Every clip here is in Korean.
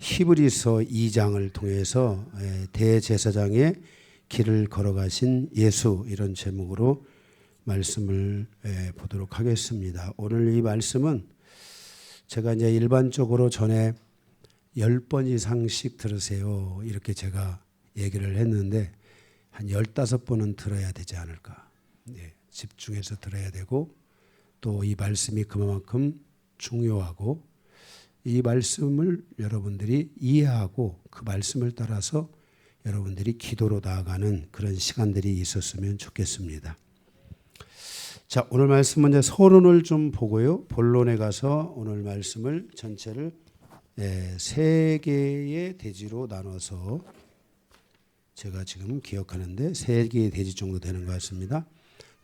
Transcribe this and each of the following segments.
히브리서 2장을 통해서 대제사장의 길을 걸어가신 예수, 이런 제목으로 말씀을 보도록 하겠습니다. 오늘 이 말씀은 제가 이제 일반적으로 전에 10번 이상씩 들으세요, 이렇게 제가 얘기를 했는데 한 15번은 들어야 되지 않을까. 집중해서 들어야 되고, 또 이 말씀이 그만큼 중요하고, 이 말씀을 여러분들이 이해하고 그 말씀을 따라서 여러분들이 기도로 나아가는 그런 시간들이 있었으면 좋겠습니다. 자, 오늘 말씀은 이제 서론을 좀 보고요, 본론에 가서 오늘 말씀을 전체를 세 개의 대지로 나눠서, 제가 지금 기억하는데 세 개의 대지 정도 되는 것 같습니다.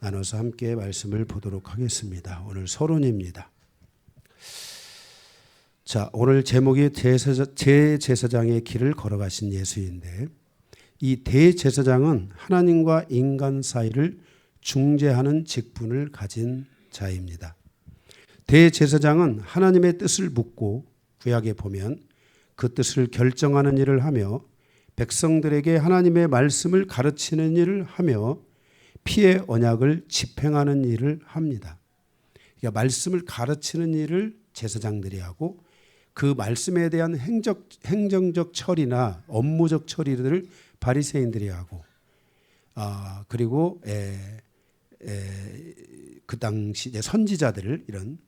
나눠서 함께 말씀을 보도록 하겠습니다. 오늘 서론입니다. 자, 오늘 제목이 대제사장의 길을 걸어가신 예수인데, 이 대제사장은 하나님과 인간 사이를 중재하는 직분을 가진 자입니다. 대제사장은 하나님의 뜻을 묻고, 구약에 보면 그 뜻을 결정하는 일을 하며, 백성들에게 하나님의 말씀을 가르치는 일을 하며, 피의 언약을 집행하는 일을 합니다. 그러니까 말씀을 가르치는 일을 제사장들이 하고, 그 말씀에 대한 행정적 처리나 업무적 처리들을 바리새인들이 하고, 그리고 그 당시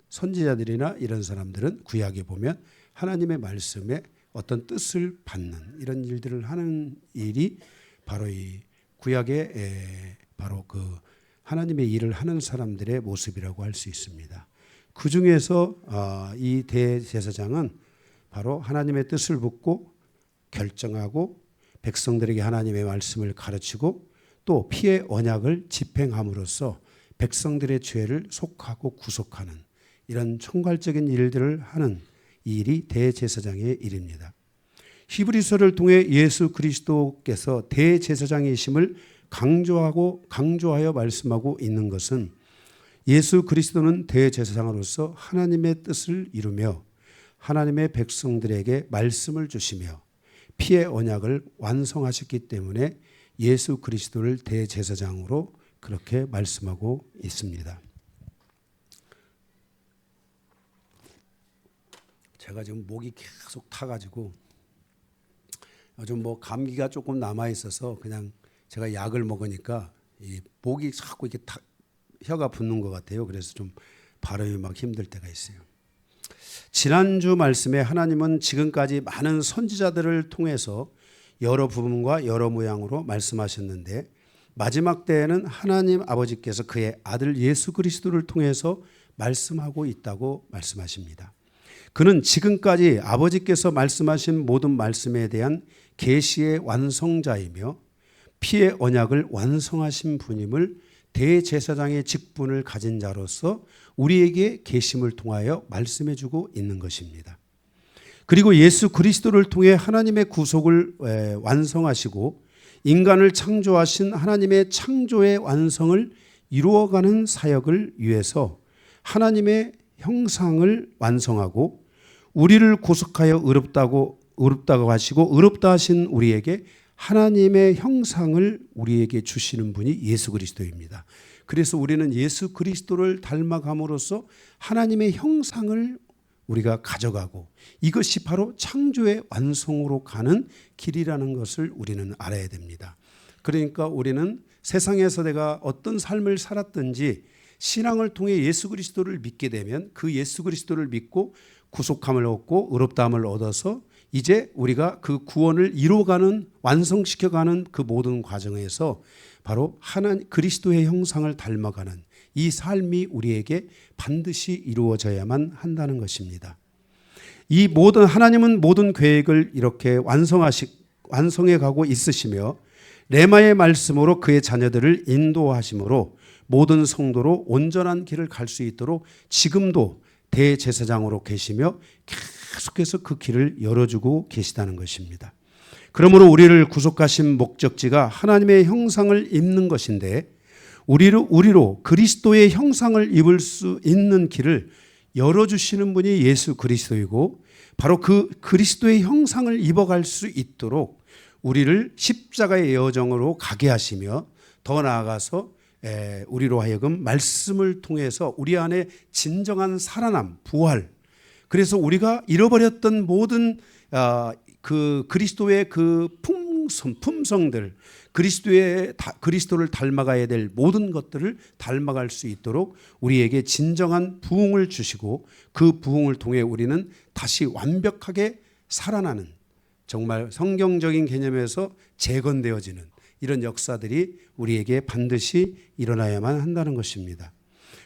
선지자들이나 이런 사람들은 구약에 보면 하나님의 말씀에 어떤 뜻을 받는 이런 일들을 하는 일이 바로 이 구약의 바로 그 하나님의 일을 하는 사람들의 모습이라고 할 수 있습니다. 그 중에서 이 대제사장은 바로 하나님의 뜻을 묻고 결정하고, 백성들에게 하나님의 말씀을 가르치고, 또 피의 언약을 집행함으로써 백성들의 죄를 속하고 구속하는 이런 총괄적인 일들을 하는 이 일이 대제사장의 일입니다. 히브리서를 통해 예수 그리스도께서 대제사장이심을 강조하여 말씀하고 있는 것은, 예수 그리스도는 대제사장으로서 하나님의 뜻을 이루며 하나님의 백성들에게 말씀을 주시며 피의 언약을 완성하셨기 때문에 예수 그리스도를 대제사장으로 그렇게 말씀하고 있습니다. 제가 지금 목이 계속 타가지고 요즘 감기가 조금 남아 있어서 그냥 제가 약을 먹으니까 이 목이 자꾸 이렇게 혀가 붓는 것 같아요. 그래서 좀 발음이 막 힘들 때가 있어요. 지난주 말씀에 하나님은 지금까지 많은 선지자들을 통해서 여러 부분과 여러 모양으로 말씀하셨는데, 마지막 때에는 하나님 아버지께서 그의 아들 예수 그리스도를 통해서 말씀하고 있다고 말씀하십니다. 그는 지금까지 아버지께서 말씀하신 모든 말씀에 대한 계시의 완성자이며 피의 언약을 완성하신 분임을 대제사장의 직분을 가진 자로서 우리에게 계심을 통하여 말씀해주고 있는 것입니다. 그리고 예수 그리스도를 통해 하나님의 구속을 완성하시고 인간을 창조하신 하나님의 창조의 완성을 이루어가는 사역을 위해서 하나님의 형상을 완성하고, 우리를 구속하여 의롭다고 하시고 의롭다 하신 우리에게 하나님의 형상을 우리에게 주시는 분이 예수 그리스도입니다. 그래서 우리는 예수 그리스도를 닮아감으로써 하나님의 형상을 우리가 가져가고, 이것이 바로 창조의 완성으로 가는 길이라는 것을 우리는 알아야 됩니다. 그러니까 우리는 세상에서 내가 어떤 삶을 살았든지 신앙을 통해 예수 그리스도를 믿게 되면 그 예수 그리스도를 믿고 구속함을 얻고 의롭다함을 얻어서 이제 우리가 그 구원을 이루어가는, 완성시켜가는 그 모든 과정에서 바로 그리스도의 형상을 닮아가는 이 삶이 우리에게 반드시 이루어져야만 한다는 것입니다. 하나님은 모든 계획을 이렇게 완성해 가고 있으시며, 레마의 말씀으로 그의 자녀들을 인도하심으로 모든 성도로 온전한 길을 갈 수 있도록 지금도 대제사장으로 계시며 계속해서 그 길을 열어주고 계시다는 것입니다. 그러므로 우리를 구속하신 목적지가 하나님의 형상을 입는 것인데, 우리로 그리스도의 형상을 입을 수 있는 길을 열어주시는 분이 예수 그리스도이고, 바로 그 그리스도의 형상을 입어갈 수 있도록 우리를 십자가의 여정으로 가게 하시며, 더 나아가서 우리로 하여금 말씀을 통해서 우리 안에 진정한 살아남, 부활, 그래서 우리가 잃어버렸던 모든 그 그리스도의 그 품성들, 그리스도를 닮아가야 될 모든 것들을 닮아갈 수 있도록 우리에게 진정한 부흥을 주시고, 그 부흥을 통해 우리는 다시 완벽하게 살아나는, 정말 성경적인 개념에서 재건되어지는 이런 역사들이 우리에게 반드시 일어나야만 한다는 것입니다.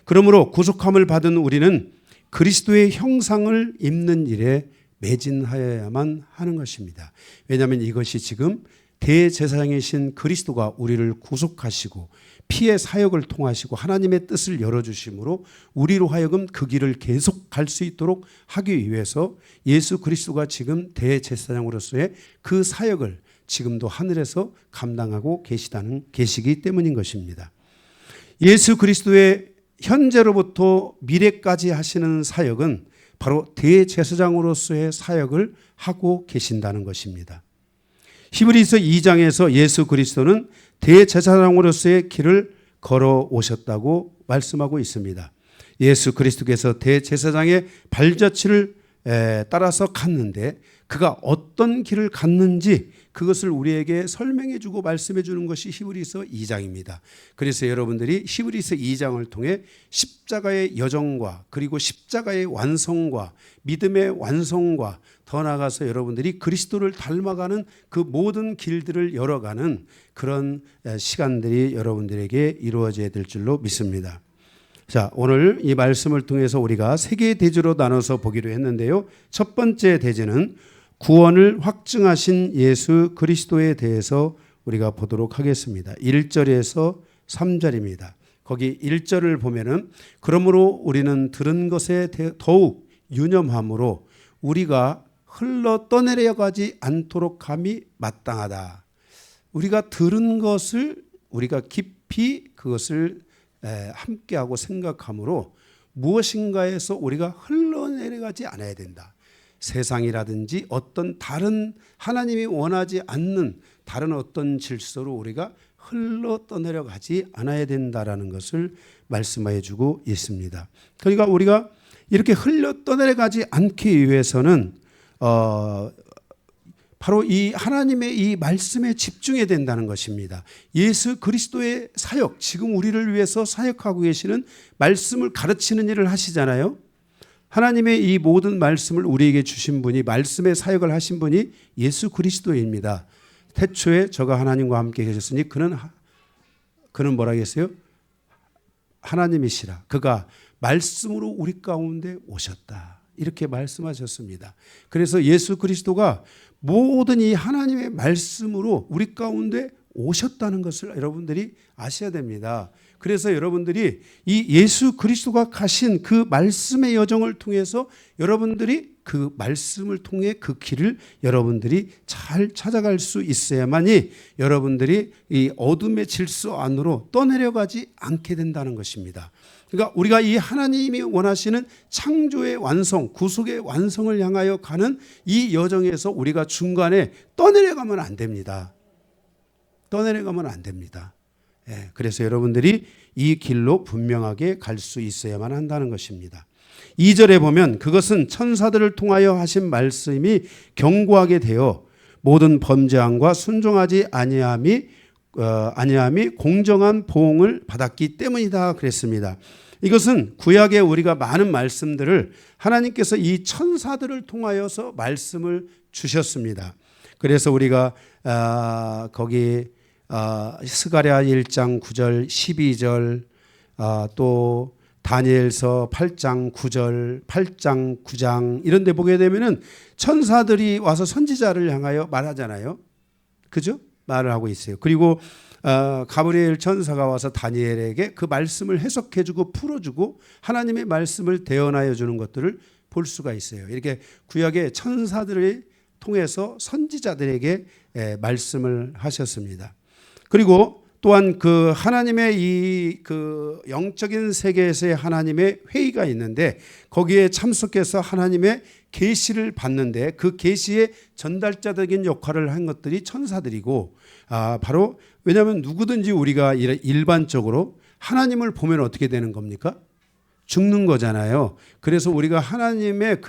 그러므로 구속함을 받은 우리는 그리스도의 형상을 입는 일에 매진하여야만 하는 것입니다. 왜냐하면 이것이 지금 대제사장이신 그리스도가 우리를 구속하시고 피의 사역을 통하시고 하나님의 뜻을 열어주심으로 우리로 하여금 그 길을 계속 갈 수 있도록 하기 위해서 예수 그리스도가 지금 대제사장으로서의 그 사역을 지금도 하늘에서 감당하고 계시기 때문인 것입니다. 예수 그리스도의 현재로부터 미래까지 하시는 사역은 바로 대제사장으로서의 사역을 하고 계신다는 것입니다. 히브리서 2장에서 예수 그리스도는 대제사장으로서의 길을 걸어오셨다고 말씀하고 있습니다. 예수 그리스도께서 대제사장의 발자취를 따라서 갔는데 그가 어떤 길을 갔는지 그것을 우리에게 설명해 주고 말씀해 주는 것이 히브리서 2장입니다. 그래서 여러분들이 히브리서 2장을 통해 십자가의 여정과 그리고 십자가의 완성과 믿음의 완성과 더 나아가서 여러분들이 그리스도를 닮아가는 그 모든 길들을 열어가는 그런 시간들이 여러분들에게 이루어져야 될 줄로 믿습니다. 자, 오늘 이 말씀을 통해서 우리가 세 개의 대지로 나눠서 보기로 했는데요. 첫 번째 대지는 구원을 확증하신 예수 그리스도에 대해서 우리가 보도록 하겠습니다. 1절에서 3절입니다. 거기 1절을 보면은 그러므로 우리는 들은 것에 더욱 유념함으로 우리가 흘러 떠내려가지 않도록 함이 마땅하다. 우리가 들은 것을 우리가 깊이 그것을 함께하고 생각함으로 무엇인가에서 우리가 흘러내려가지 않아야 된다. 세상이라든지 어떤 다른 하나님이 원하지 않는 다른 어떤 질서로 우리가 흘러 떠내려가지 않아야 된다라는 것을 말씀해 주고 있습니다. 그러니까 우리가 이렇게 흘러 떠내려가지 않기 위해서는 바로 이 하나님의 이 말씀에 집중해야 된다는 것입니다. 예수 그리스도의 사역, 지금 우리를 위해서 사역하고 계시는 말씀을 가르치는 일을 하시잖아요. 하나님의 이 모든 말씀을 우리에게 주신 분이, 말씀의 사역을 하신 분이 예수 그리스도입니다. 태초에 저가 하나님과 함께 계셨으니 그는 뭐라 했어요? 하나님이시라. 그가 말씀으로 우리 가운데 오셨다. 이렇게 말씀하셨습니다. 그래서 예수 그리스도가 모든 이 하나님의 말씀으로 우리 가운데 오셨다는 것을 여러분들이 아셔야 됩니다. 그래서 여러분들이 이 예수 그리스도가 가신 그 말씀의 여정을 통해서 여러분들이 그 말씀을 통해 그 길을 여러분들이 잘 찾아갈 수 있어야만이 여러분들이 이 어둠의 질서 안으로 떠내려가지 않게 된다는 것입니다. 그러니까 우리가 이 하나님이 원하시는 창조의 완성, 구속의 완성을 향하여 가는 이 여정에서 우리가 중간에 떠내려가면 안 됩니다. 떠내려가면 안 됩니다. 그래서 여러분들이 이 길로 분명하게 갈 수 있어야만 한다는 것입니다. 2절에 보면 그것은 천사들을 통하여 하신 말씀이 견고하게 되어 모든 범죄함과 순종하지 아니함이 공정한 보응을 받았기 때문이다 그랬습니다. 이것은 구약에 우리가 많은 말씀들을 하나님께서 이 천사들을 통하여서 말씀을 주셨습니다. 그래서 우리가 거기 스가랴 1장 9절 12절 또 다니엘서 8장 9절 8장 9장 이런 데 보게 되면은 천사들이 와서 선지자를 향하여 말하잖아요. 그죠? 말을 하고 있어요. 그리고 가브리엘 천사가 와서 다니엘에게 그 말씀을 해석해주고 풀어주고 하나님의 말씀을 대언하여 주는 것들을 볼 수가 있어요. 이렇게 구약의 천사들을 통해서 선지자들에게 말씀을 하셨습니다. 그리고 또한 그 하나님의 이 그 영적인 세계에서의 하나님의 회의가 있는데 거기에 참석해서 하나님의 계시를 받는데 그 계시의 전달자적인 역할을 한 것들이 천사들이고 바로 왜냐하면 누구든지 우리가 일반적으로 하나님을 보면 어떻게 되는 겁니까? 죽는 거잖아요. 그래서 우리가 하나님의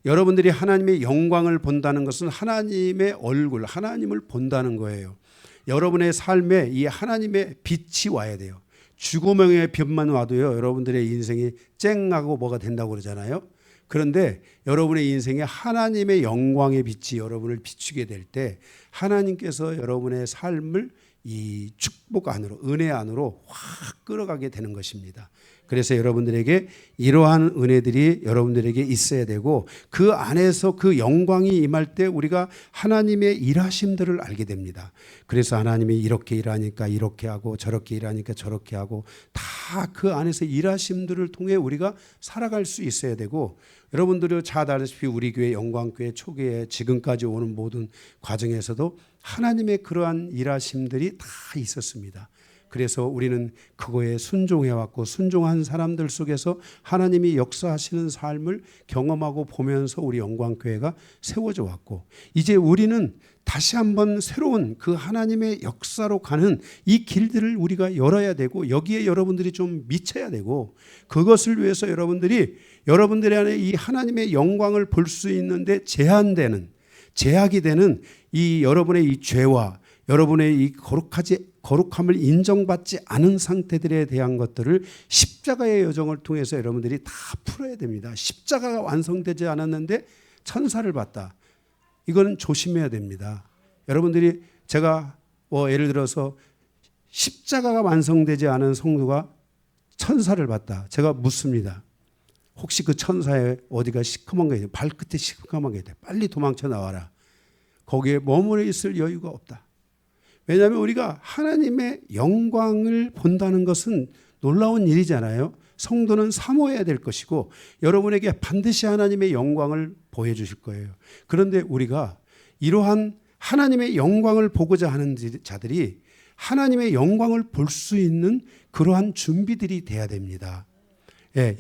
여러분들이 하나님의 영광을 본다는 것은 하나님의 얼굴, 하나님을 본다는 거예요. 여러분의 삶에 이 하나님의 빛이 와야 돼요. 주고명의 빛만 와도요, 여러분들의 인생이 쨍하고 뭐가 된다고 그러잖아요. 그런데 여러분의 인생에 하나님의 영광의 빛이 여러분을 비추게 될 때 하나님께서 여러분의 삶을 이 축복 안으로, 은혜 안으로 확 끌어가게 되는 것입니다. 그래서 여러분들에게 이러한 은혜들이 여러분들에게 있어야 되고 그 안에서 그 영광이 임할 때 우리가 하나님의 일하심들을 알게 됩니다. 그래서 하나님이 이렇게 일하니까 이렇게 하고 저렇게 일하니까 저렇게 하고 다 그 안에서 일하심들을 통해 우리가 살아갈 수 있어야 되고 여러분들이 잘 알다시피 우리 교회 영광교회 초기에 지금까지 오는 모든 과정에서도 하나님의 그러한 일하심들이 다 있었습니다. 그래서 우리는 그거에 순종해왔고 순종한 사람들 속에서 하나님이 역사하시는 삶을 경험하고 보면서 우리 영광교회가 세워져 왔고 이제 우리는 다시 한번 새로운 그 하나님의 역사로 가는 이 길들을 우리가 열어야 되고 여기에 여러분들이 좀 미쳐야 되고 그것을 위해서 여러분들의 안에 이 하나님의 영광을 볼 수 있는데 제약이 되는 이 여러분의 이 죄와 여러분의 이 거룩함을 인정받지 않은 상태들에 대한 것들을 십자가의 여정을 통해서 여러분들이 다 풀어야 됩니다. 십자가가 완성되지 않았는데 천사를 봤다. 이거는 조심해야 됩니다. 여러분들이 제가 예를 들어서 십자가가 완성되지 않은 성도가 천사를 봤다. 제가 묻습니다. 혹시 그 천사의 어디가 시커먼 게 있냐? 발끝에 시커먼 게 있다. 빨리 도망쳐 나와라. 거기에 머무르 있을 여유가 없다. 왜냐하면 우리가 하나님의 영광을 본다는 것은 놀라운 일이잖아요. 성도는 사모해야 될 것이고 여러분에게 반드시 하나님의 영광을 보여주실 거예요. 그런데 우리가 이러한 하나님의 영광을 보고자 하는 자들이 하나님의 영광을 볼 수 있는 그러한 준비들이 돼야 됩니다.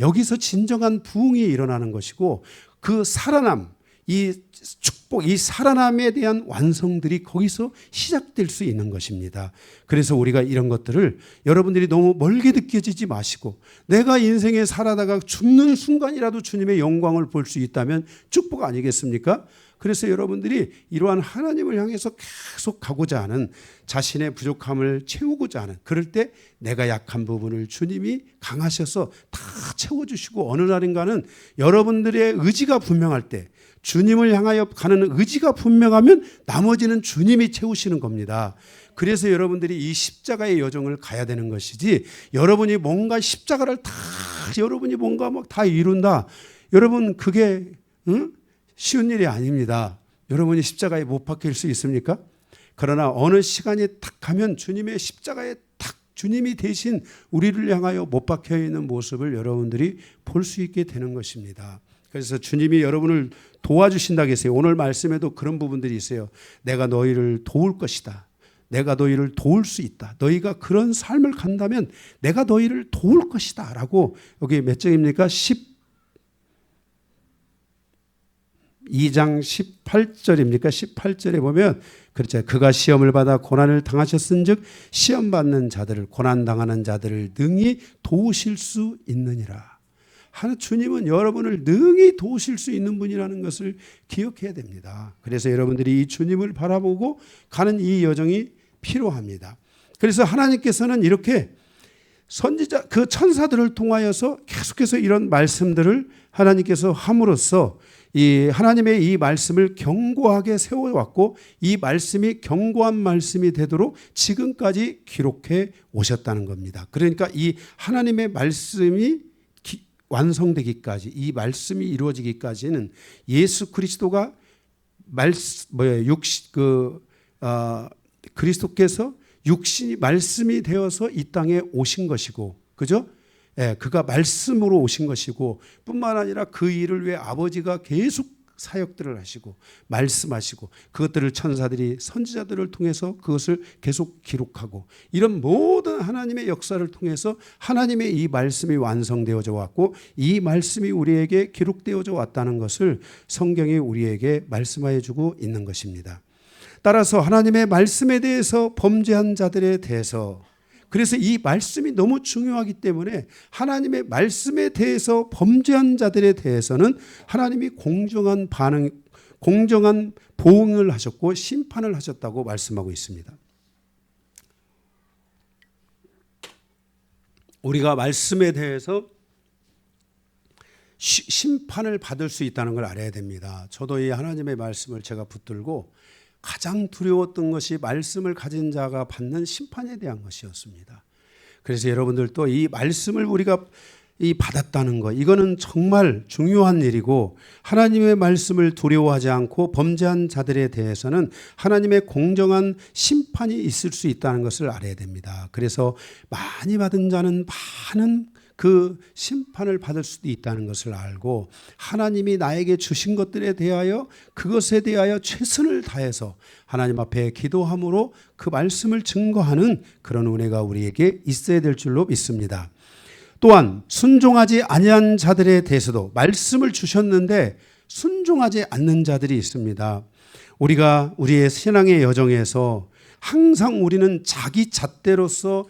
여기서 진정한 부흥이 일어나는 것이고 그 살아남, 이 축복, 이 살아남에 대한 완성들이 거기서 시작될 수 있는 것입니다. 그래서 우리가 이런 것들을 여러분들이 너무 멀게 느껴지지 마시고 내가 인생에 살아다가 죽는 순간이라도 주님의 영광을 볼 수 있다면 축복 아니겠습니까? 그래서 여러분들이 이러한 하나님을 향해서 계속 가고자 하는 자신의 부족함을 채우고자 하는 그럴 때 내가 약한 부분을 주님이 강하셔서 다 채워주시고 어느 날인가는 여러분들의 의지가 분명할 때 주님을 향하여 가는 의지가 분명하면 나머지는 주님이 채우시는 겁니다. 그래서 여러분들이 이 십자가의 여정을 가야 되는 것이지 여러분이 뭔가 십자가를 여러분이 뭔가 막 다 이룬다. 여러분 그게 쉬운 일이 아닙니다. 여러분이 십자가에 못 박힐 수 있습니까? 그러나 어느 시간이 딱 가면 주님의 십자가에 딱 주님이 대신 우리를 향하여 못 박혀 있는 모습을 여러분들이 볼 수 있게 되는 것입니다. 그래서 주님이 여러분을 도와주신다고 했어요. 오늘 말씀에도 그런 부분들이 있어요. 내가 너희를 도울 것이다. 내가 너희를 도울 수 있다. 너희가 그런 삶을 간다면 내가 너희를 도울 것이다. 라고 여기 몇 장입니까? 2장 18절입니까? 18절에 보면 그렇죠. 그가 시험을 받아 고난을 당하셨은즉 시험 받는 자들을 고난 당하는 자들을 능히 도우실 수 있느니라. 주님은 여러분을 능히 도우실 수 있는 분이라는 것을 기억해야 됩니다. 그래서 여러분들이 이 주님을 바라보고 가는 이 여정이 필요합니다. 그래서 하나님께서는 이렇게 선지자 그 천사들을 통하여서 계속해서 이런 말씀들을 하나님께서 함으로써 이 하나님의 이 말씀을 견고하게 세워왔고 이 말씀이 견고한 말씀이 되도록 지금까지 기록해 오셨다는 겁니다. 그러니까 이 하나님의 말씀이 완성되기까지 이 말씀이 이루어지기까지는 예수 그리스도가 그리스도께서 육신이 말씀이 되어서 이 땅에 오신 것이고, 그죠? 그가 말씀으로 오신 것이고 뿐만 아니라 그 일을 위해 아버지가 계속 사역들을 하시고 말씀하시고 그것들을 천사들이 선지자들을 통해서 그것을 계속 기록하고 이런 모든 하나님의 역사를 통해서 하나님의 이 말씀이 완성되어져 왔고 이 말씀이 우리에게 기록되어져 왔다는 것을 성경이 우리에게 말씀하여 주고 있는 것입니다. 따라서 하나님의 말씀에 대해서 범죄한 자들에 대해서 그래서 이 말씀이 너무 중요하기 때문에 하나님의 말씀에 대해서 범죄한 자들에 대해서는 하나님이 공정한 보응을 하셨고 심판을 하셨다고 말씀하고 있습니다. 우리가 말씀에 대해서 심판을 받을 수 있다는 걸 알아야 됩니다. 저도 이 하나님의 말씀을 제가 붙들고 가장 두려웠던 것이 말씀을 가진 자가 받는 심판에 대한 것이었습니다. 그래서 여러분들도 이 말씀을 우리가 받았다는 것, 이거는 정말 중요한 일이고 하나님의 말씀을 두려워하지 않고 범죄한 자들에 대해서는 하나님의 공정한 심판이 있을 수 있다는 것을 알아야 됩니다. 그래서 많이 받은 자는 많은 그 심판을 받을 수도 있다는 것을 알고 하나님이 나에게 주신 것들에 대하여 그것에 대하여 최선을 다해서 하나님 앞에 기도함으로 그 말씀을 증거하는 그런 은혜가 우리에게 있어야 될 줄로 믿습니다. 또한 순종하지 아니한 자들에 대해서도 말씀을 주셨는데 순종하지 않는 자들이 있습니다. 우리가 우리의 신앙의 여정에서 항상 우리는 자기 잣대로서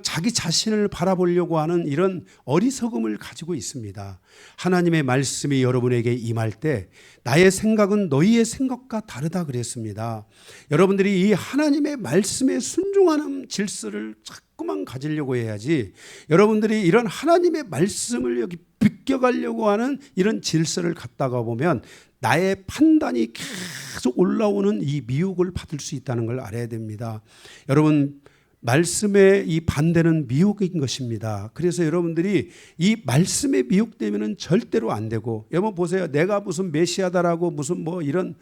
자기 자신을 바라보려고 하는 이런 어리석음을 가지고 있습니다. 하나님의 말씀이 여러분에게 임할 때 나의 생각은 너희의 생각과 다르다 그랬습니다. 여러분들이 이 하나님의 말씀에 순종하는 질서를 자꾸만 가지려고 해야지 여러분들이 이런 하나님의 말씀을 여기 비껴가려고 하는 이런 질서를 갖다가 보면 나의 판단이 계속 올라오는 이 미혹을 받을 수 있다는 걸 알아야 됩니다. 여러분 말씀의 이 반대는 미혹인 것입니다. 그래서 여러분들이 이 말씀에 미혹되면 절대로 안 되고 여러분 보세요. 내가 무슨 메시아다라고 무슨 뭐 이런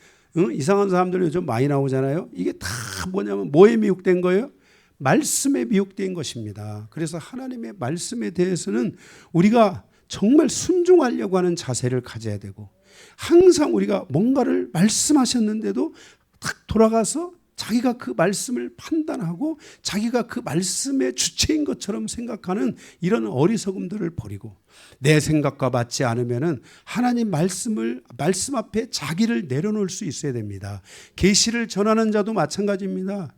이상한 사람들 요즘 많이 나오잖아요. 이게 다 뭐냐면 뭐에 미혹된 거예요? 말씀에 미혹된 것입니다. 그래서 하나님의 말씀에 대해서는 우리가 정말 순종하려고 하는 자세를 가져야 되고 항상 우리가 뭔가를 말씀하셨는데도 딱 돌아가서 자기가 그 말씀을 판단하고 자기가 그 말씀의 주체인 것처럼 생각하는 이런 어리석음들을 버리고 내 생각과 맞지 않으면은 하나님 말씀 앞에 자기를 내려놓을 수 있어야 됩니다. 계시를 전하는 자도 마찬가지입니다.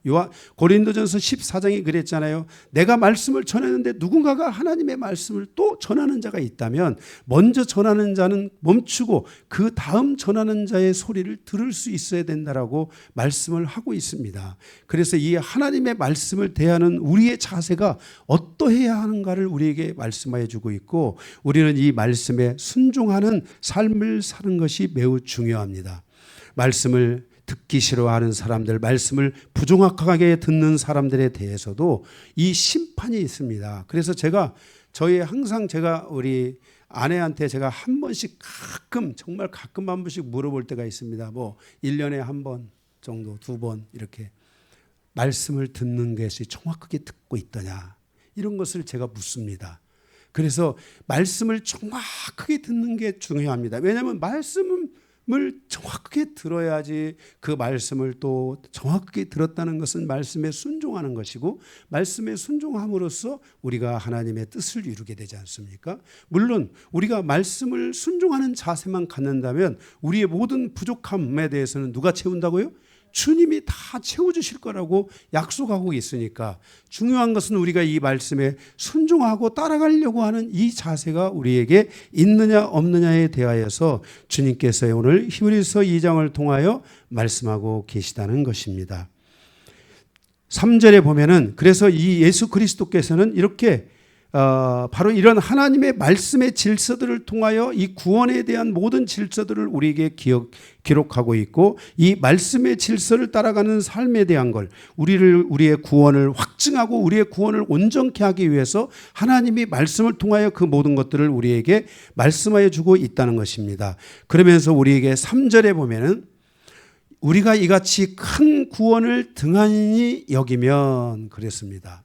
고린도전서 14장이 그랬잖아요. 내가 말씀을 전했는데 누군가가 하나님의 말씀을 또 전하는 자가 있다면 먼저 전하는 자는 멈추고 그 다음 전하는 자의 소리를 들을 수 있어야 된다라고 말씀을 하고 있습니다. 그래서 이 하나님의 말씀을 대하는 우리의 자세가 어떠해야 하는가를 우리에게 말씀하여 주고 있고 우리는 이 말씀에 순종하는 삶을 사는 것이 매우 중요합니다. 말씀을 듣기 싫어하는 사람들, 말씀을 부정확하게 듣는 사람들에 대해서도 이 심판이 있습니다. 그래서 항상 제가 우리 아내한테 제가 한 번씩 정말 가끔 한 번씩 물어볼 때가 있습니다. 뭐 1년에 한 번 정도, 2번 이렇게 말씀을 듣는 것이 정확하게 듣고 있더냐 이런 것을 제가 묻습니다. 그래서 말씀을 정확하게 듣는 게 중요합니다. 왜냐하면 말씀을 정확하게 들어야지 그 말씀을 또 정확하게 들었다는 것은 말씀에 순종하는 것이고 말씀에 순종함으로써 우리가 하나님의 뜻을 이루게 되지 않습니까? 물론 우리가 말씀을 순종하는 자세만 갖는다면 우리의 모든 부족함에 대해서는 누가 채운다고요? 주님이 다 채워주실 거라고 약속하고 있으니까 중요한 것은 우리가 이 말씀에 순종하고 따라가려고 하는 이 자세가 우리에게 있느냐 없느냐에 대하여서 주님께서 오늘 히브리서 2장을 통하여 말씀하고 계시다는 것입니다. 3절에 보면은 그래서 이 예수 그리스도께서는 이렇게 바로 이런 하나님의 말씀의 질서들을 통하여 이 구원에 대한 모든 질서들을 우리에게 기록하고 있고 이 말씀의 질서를 따라가는 삶에 대한 걸 우리의 구원을 확증하고 우리의 구원을 온전케 하기 위해서 하나님이 말씀을 통하여 그 모든 것들을 우리에게 말씀하여 주고 있다는 것입니다. 그러면서 우리에게 3절에 보면은 우리가 이같이 큰 구원을 등한히 여기면 그랬습니다.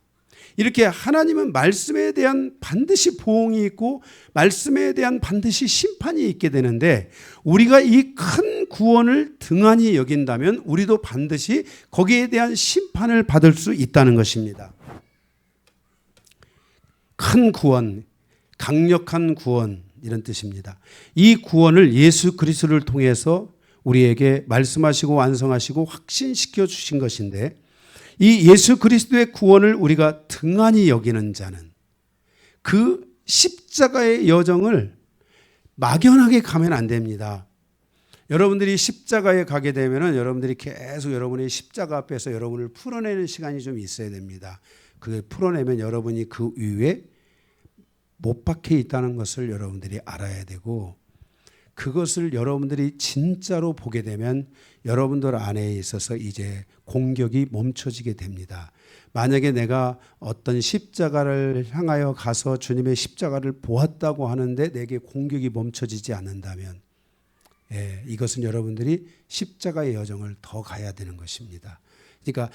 이렇게 하나님은 말씀에 대한 반드시 보응이 있고 말씀에 대한 반드시 심판이 있게 되는데, 우리가 이 큰 구원을 등한히 여긴다면 우리도 반드시 거기에 대한 심판을 받을 수 있다는 것입니다. 큰 구원, 강력한 구원, 이런 뜻입니다. 이 구원을 예수 그리스도를 통해서 우리에게 말씀하시고 완성하시고 확신시켜 주신 것인데, 이 예수 그리스도의 구원을 우리가 등한히 여기는 자는 그 십자가의 여정을 막연하게 가면 안 됩니다. 여러분들이 십자가에 가게 되면 여러분들이 계속 여러분의 십자가 앞에서 여러분을 풀어내는 시간이 좀 있어야 됩니다. 그걸 풀어내면 여러분이 그 위에 못 박혀 있다는 것을 여러분들이 알아야 되고, 그것을 여러분들이 진짜로 보게 되면 여러분들 안에 있어서 이제 공격이 멈춰지게 됩니다. 만약에 내가 어떤 십자가를 향하여 가서 주님의 십자가를 보았다고 하는데 내게 공격이 멈춰지지 않는다면, 이것은 여러분들이 십자가의 여정을 더 가야 되는 것입니다. 그러니까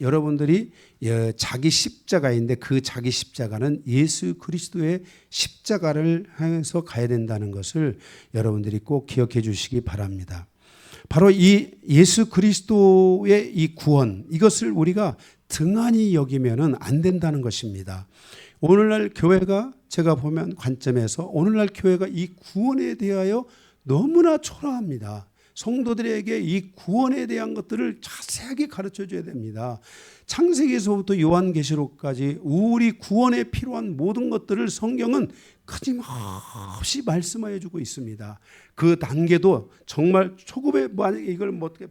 여러분들이 자기 십자가인데 그 자기 십자가는 예수 그리스도의 십자가를 향해서 가야 된다는 것을 여러분들이 꼭 기억해 주시기 바랍니다. 바로 이 예수 그리스도의 이 구원, 이것을 우리가 등한히 여기면은 안 된다는 것입니다. 오늘날 교회가, 제가 보면 관점에서 오늘날 교회가 이 구원에 대하여 너무나 초라합니다. 성도들에게 이 구원에 대한 것들을 자세하게 가르쳐 줘야 됩니다. 창세기에서부터 요한계시록까지 우리 구원에 필요한 모든 것들을 성경은 끊임없이 말씀하여 주고 있습니다. 그 단계도 정말 초급에, 만약에 이걸 뭐 어떻게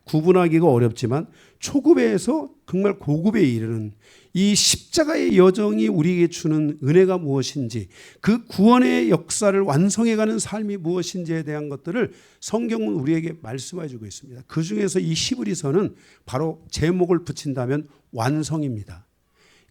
구분하기가 어렵지만 초급에서 정말 고급에 이르는 이 십자가의 여정이 우리에게 주는 은혜가 무엇인지, 그 구원의 역사를 완성해가는 삶이 무엇인지에 대한 것들을 성경은 우리에게 말씀해 주고 있습니다. 그 중에서 이 히브리서는 바로 제목을 붙인다면 완성입니다.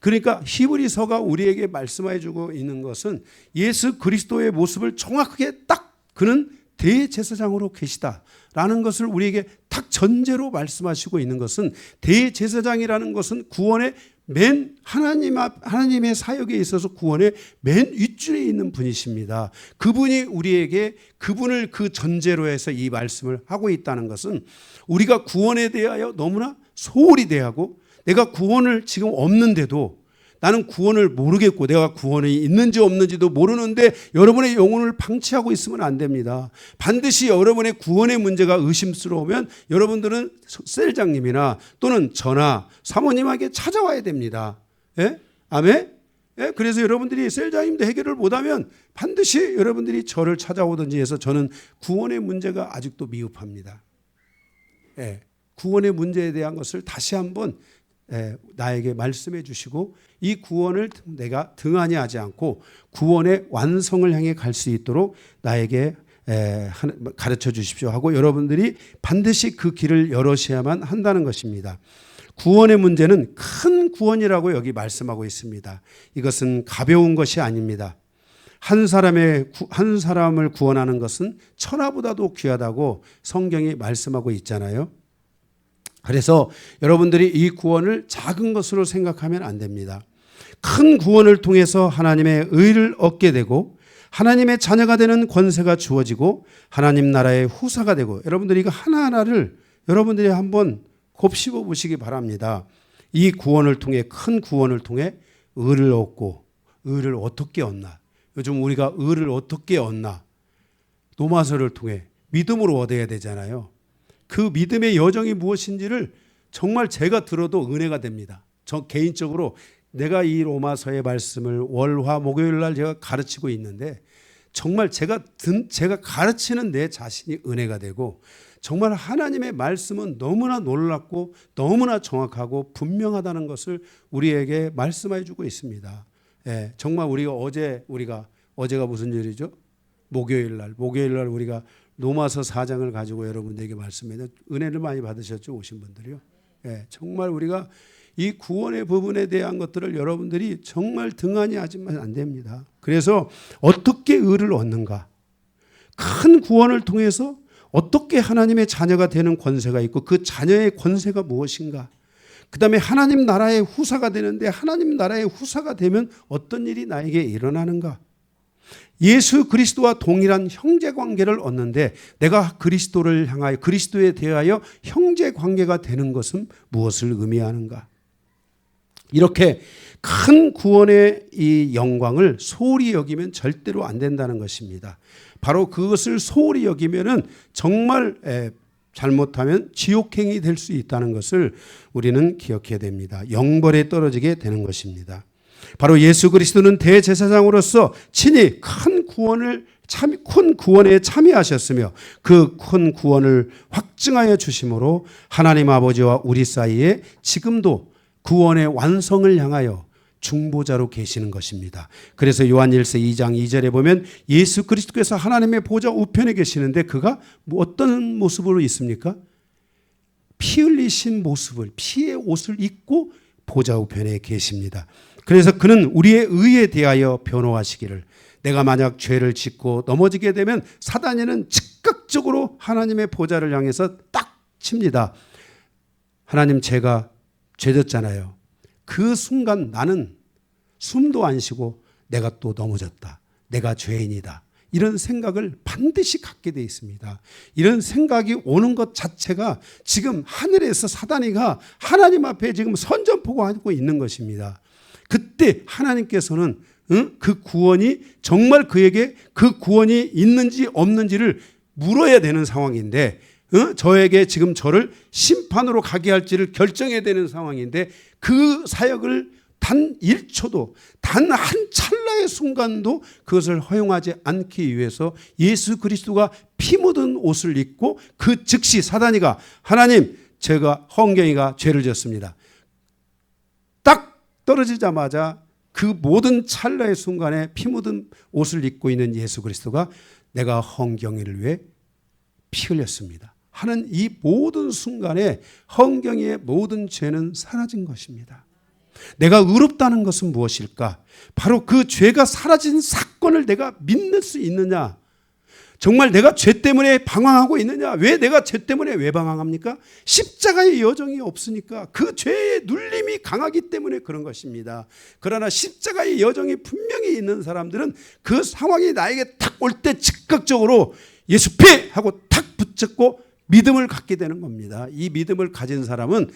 그러니까 히브리서가 우리에게 말씀해 주고 있는 것은 예수 그리스도의 모습을 정확하게 딱 그는 대제사장으로 계시다라는 것을 우리에게 딱 전제로 말씀하시고 있는 것은, 대제사장이라는 것은 구원의 맨 하나님의 사역에 있어서 구원의 맨 윗줄에 있는 분이십니다. 그분이 우리에게 그분을 그 전제로 해서 이 말씀을 하고 있다는 것은, 우리가 구원에 대하여 너무나 소홀히 대하고, 내가 구원을 지금 없는데도, 나는 구원을 모르겠고 내가 구원이 있는지 없는지도 모르는데 여러분의 영혼을 방치하고 있으면 안 됩니다. 반드시 여러분의 구원의 문제가 의심스러우면 여러분들은 셀장님이나 또는 저나 사모님에게 찾아와야 됩니다. 예? 아멘? 예? 그래서 여러분들이 셀장님도 해결을 못하면 반드시 여러분들이 저를 찾아오든지 해서, 저는 구원의 문제가 아직도 미흡합니다. 예. 구원의 문제에 대한 것을 다시 한번 나에게 말씀해 주시고, 이 구원을 내가 등한히 하지 않고 구원의 완성을 향해 갈 수 있도록 나에게 가르쳐 주십시오 하고, 여러분들이 반드시 그 길을 열어셔야만 한다는 것입니다. 구원의 문제는 큰 구원이라고 여기 말씀하고 있습니다. 이것은 가벼운 것이 아닙니다. 한 사람을 구원하는 것은 천하보다도 귀하다고 성경이 말씀하고 있잖아요. 그래서 여러분들이 이 구원을 작은 것으로 생각하면 안 됩니다. 큰 구원을 통해서 하나님의 의를 얻게 되고 하나님의 자녀가 되는 권세가 주어지고 하나님 나라의 후사가 되고, 여러분들이 이거 하나하나를 여러분들이 한번 곱씹어 보시기 바랍니다. 이 구원을 통해, 큰 구원을 통해 의를 얻고, 의를 어떻게 얻나? 요즘 우리가 의를 어떻게 얻나? 노마서를 통해 믿음으로 얻어야 되잖아요. 그 믿음의 여정이 무엇인지를 정말 제가 들어도 은혜가 됩니다. 저 개인적으로 내가 이 로마서의 말씀을 월화 목요일 날 제가 가르치고 있는데, 정말 제가 가르치는 내 자신이 은혜가 되고, 정말 하나님의 말씀은 너무나 놀랍고 너무나 정확하고 분명하다는 것을 우리에게 말씀해 주고 있습니다. 예, 정말 어제가 무슨 일이죠? 목요일 날 우리가 로마서 4장을 가지고 여러분들에게 말씀해서 은혜를 많이 받으셨죠, 오신 분들이요. 예, 정말 우리가 이 구원의 부분에 대한 것들을 여러분들이 정말 등한히 하지만 안 됩니다. 그래서 어떻게 의를 얻는가? 큰 구원을 통해서 어떻게 하나님의 자녀가 되는 권세가 있고 그 자녀의 권세가 무엇인가? 그 다음에 하나님 나라의 후사가 되는데 하나님 나라의 후사가 되면 어떤 일이 나에게 일어나는가? 예수 그리스도와 동일한 형제 관계를 얻는데 내가 그리스도를 향하여 그리스도에 대하여 형제 관계가 되는 것은 무엇을 의미하는가? 이렇게 큰 구원의 이 영광을 소홀히 여기면 절대로 안 된다는 것입니다. 바로 그것을 소홀히 여기면은 정말 잘못하면 지옥행이 될 수 있다는 것을 우리는 기억해야 됩니다. 영벌에 떨어지게 되는 것입니다. 바로 예수 그리스도는 대제사장으로서 친히 큰 구원에 참여하셨으며 그 큰 구원을 확증하여 주심으로 하나님 아버지와 우리 사이에 지금도 구원의 완성을 향하여 중보자로 계시는 것입니다. 그래서 요한일서 2장 2절에 보면 예수 그리스도께서 하나님의 보좌 우편에 계시는데 그가 어떤 모습으로 있습니까? 피 흘리신 모습을, 피의 옷을 입고 보좌 우편에 계십니다. 그래서 그는 우리의 의에 대하여 변호하시기를, 내가 만약 죄를 짓고 넘어지게 되면 사단에는 즉각적으로 하나님의 보좌를 향해서 딱 칩니다. 하나님, 제가 죄졌잖아요. 그 순간 나는 숨도 안 쉬고 내가 또 넘어졌다. 내가 죄인이다. 이런 생각을 반드시 갖게 되어 있습니다. 이런 생각이 오는 것 자체가 지금 하늘에서 사단이가 하나님 앞에 지금 선전포고하고 있는 것입니다. 그때 하나님께서는 그 구원이 정말 그에게 그 구원이 있는지 없는지를 물어야 되는 상황인데 저에게 지금 저를 심판으로 가게 할지를 결정해야 되는 상황인데 그 사역을 단 1초도 단 한 찰나의 순간도 그것을 허용하지 않기 위해서 예수 그리스도가 피 묻은 옷을 입고 그 즉시 사단이가 하나님, 제가 헌경이가 죄를 졌습니다. 딱 떨어지자마자 그 모든 찰나의 순간에 피 묻은 옷을 입고 있는 예수 그리스도가 내가 헌경이를 위해 피 흘렸습니다 하는 이 모든 순간에 헌경이의 모든 죄는 사라진 것입니다. 내가 의롭다는 것은 무엇일까? 바로 그 죄가 사라진 사건을 내가 믿을 수 있느냐? 정말 내가 죄 때문에 방황하고 있느냐? 왜 내가 죄 때문에 왜 방황합니까? 십자가의 여정이 없으니까, 그 죄의 눌림이 강하기 때문에 그런 것입니다. 그러나 십자가의 여정이 분명히 있는 사람들은 그 상황이 나에게 탁 올 때 즉각적으로 예수 피! 하고 탁 붙잡고 믿음을 갖게 되는 겁니다. 이 믿음을 가진 사람은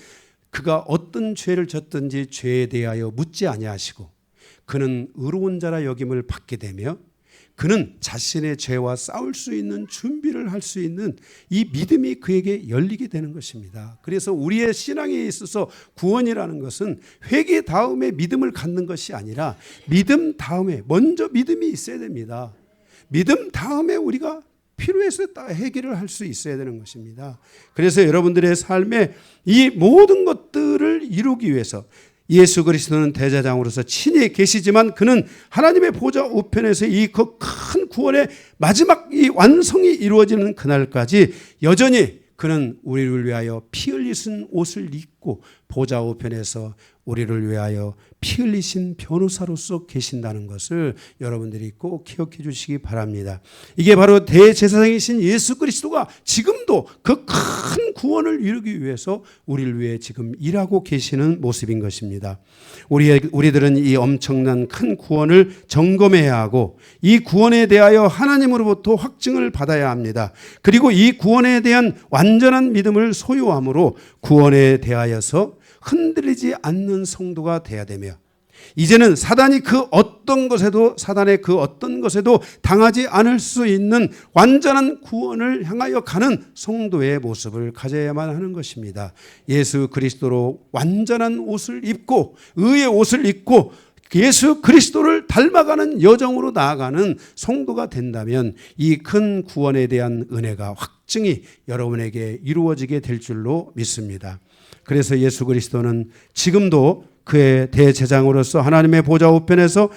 그가 어떤 죄를 졌든지 죄에 대하여 묻지 아니하시고 그는 의로운 자라 여김을 받게 되며 그는 자신의 죄와 싸울 수 있는 준비를 할 수 있는 이 믿음이 그에게 열리게 되는 것입니다. 그래서 우리의 신앙에 있어서 구원이라는 것은 회개 다음에 믿음을 갖는 것이 아니라 믿음 다음에 먼저 믿음이 있어야 됩니다. 믿음 다음에 우리가 필요해서 해결을 할 수 있어야 되는 것입니다. 그래서 여러분들의 삶에 이 모든 것들을 이루기 위해서 예수 그리스도는 대제사장으로서 친히 계시지만 그는 하나님의 보좌 우편에서 이 큰 구원의 마지막 이 완성이 이루어지는 그날까지 여전히 그는 우리를 위하여 피 흘리신 옷을 입고 보좌 우편에서 우리를 위하여 피 흘리신 변호사로서 계신다는 것을 여러분들이 꼭 기억해 주시기 바랍니다. 이게 바로 대제사장이신 예수 그리스도가 지금도 그 큰 구원을 이루기 위해서 우리를 위해 지금 일하고 계시는 모습인 것입니다. 우리들은 이 엄청난 큰 구원을 점검해야 하고 이 구원에 대하여 하나님으로부터 확증을 받아야 합니다. 그리고 이 구원에 대한 완전한 믿음을 소유함으로 구원에 대하여서 흔들리지 않는 성도가 돼야 되며 이제는 사단의 그 어떤 것에도 당하지 않을 수 있는 완전한 구원을 향하여 가는 성도의 모습을 가져야만 하는 것입니다. 예수 그리스도로 완전한 옷을 입고 의의 옷을 입고 예수 그리스도를 닮아가는 여정으로 나아가는 성도가 된다면 이 큰 구원에 대한 은혜가 확증이 여러분에게 이루어지게 될 줄로 믿습니다. 그래서 예수 그리스도는 지금도 그의 대제사장으로서 하나님의 보좌 우편에서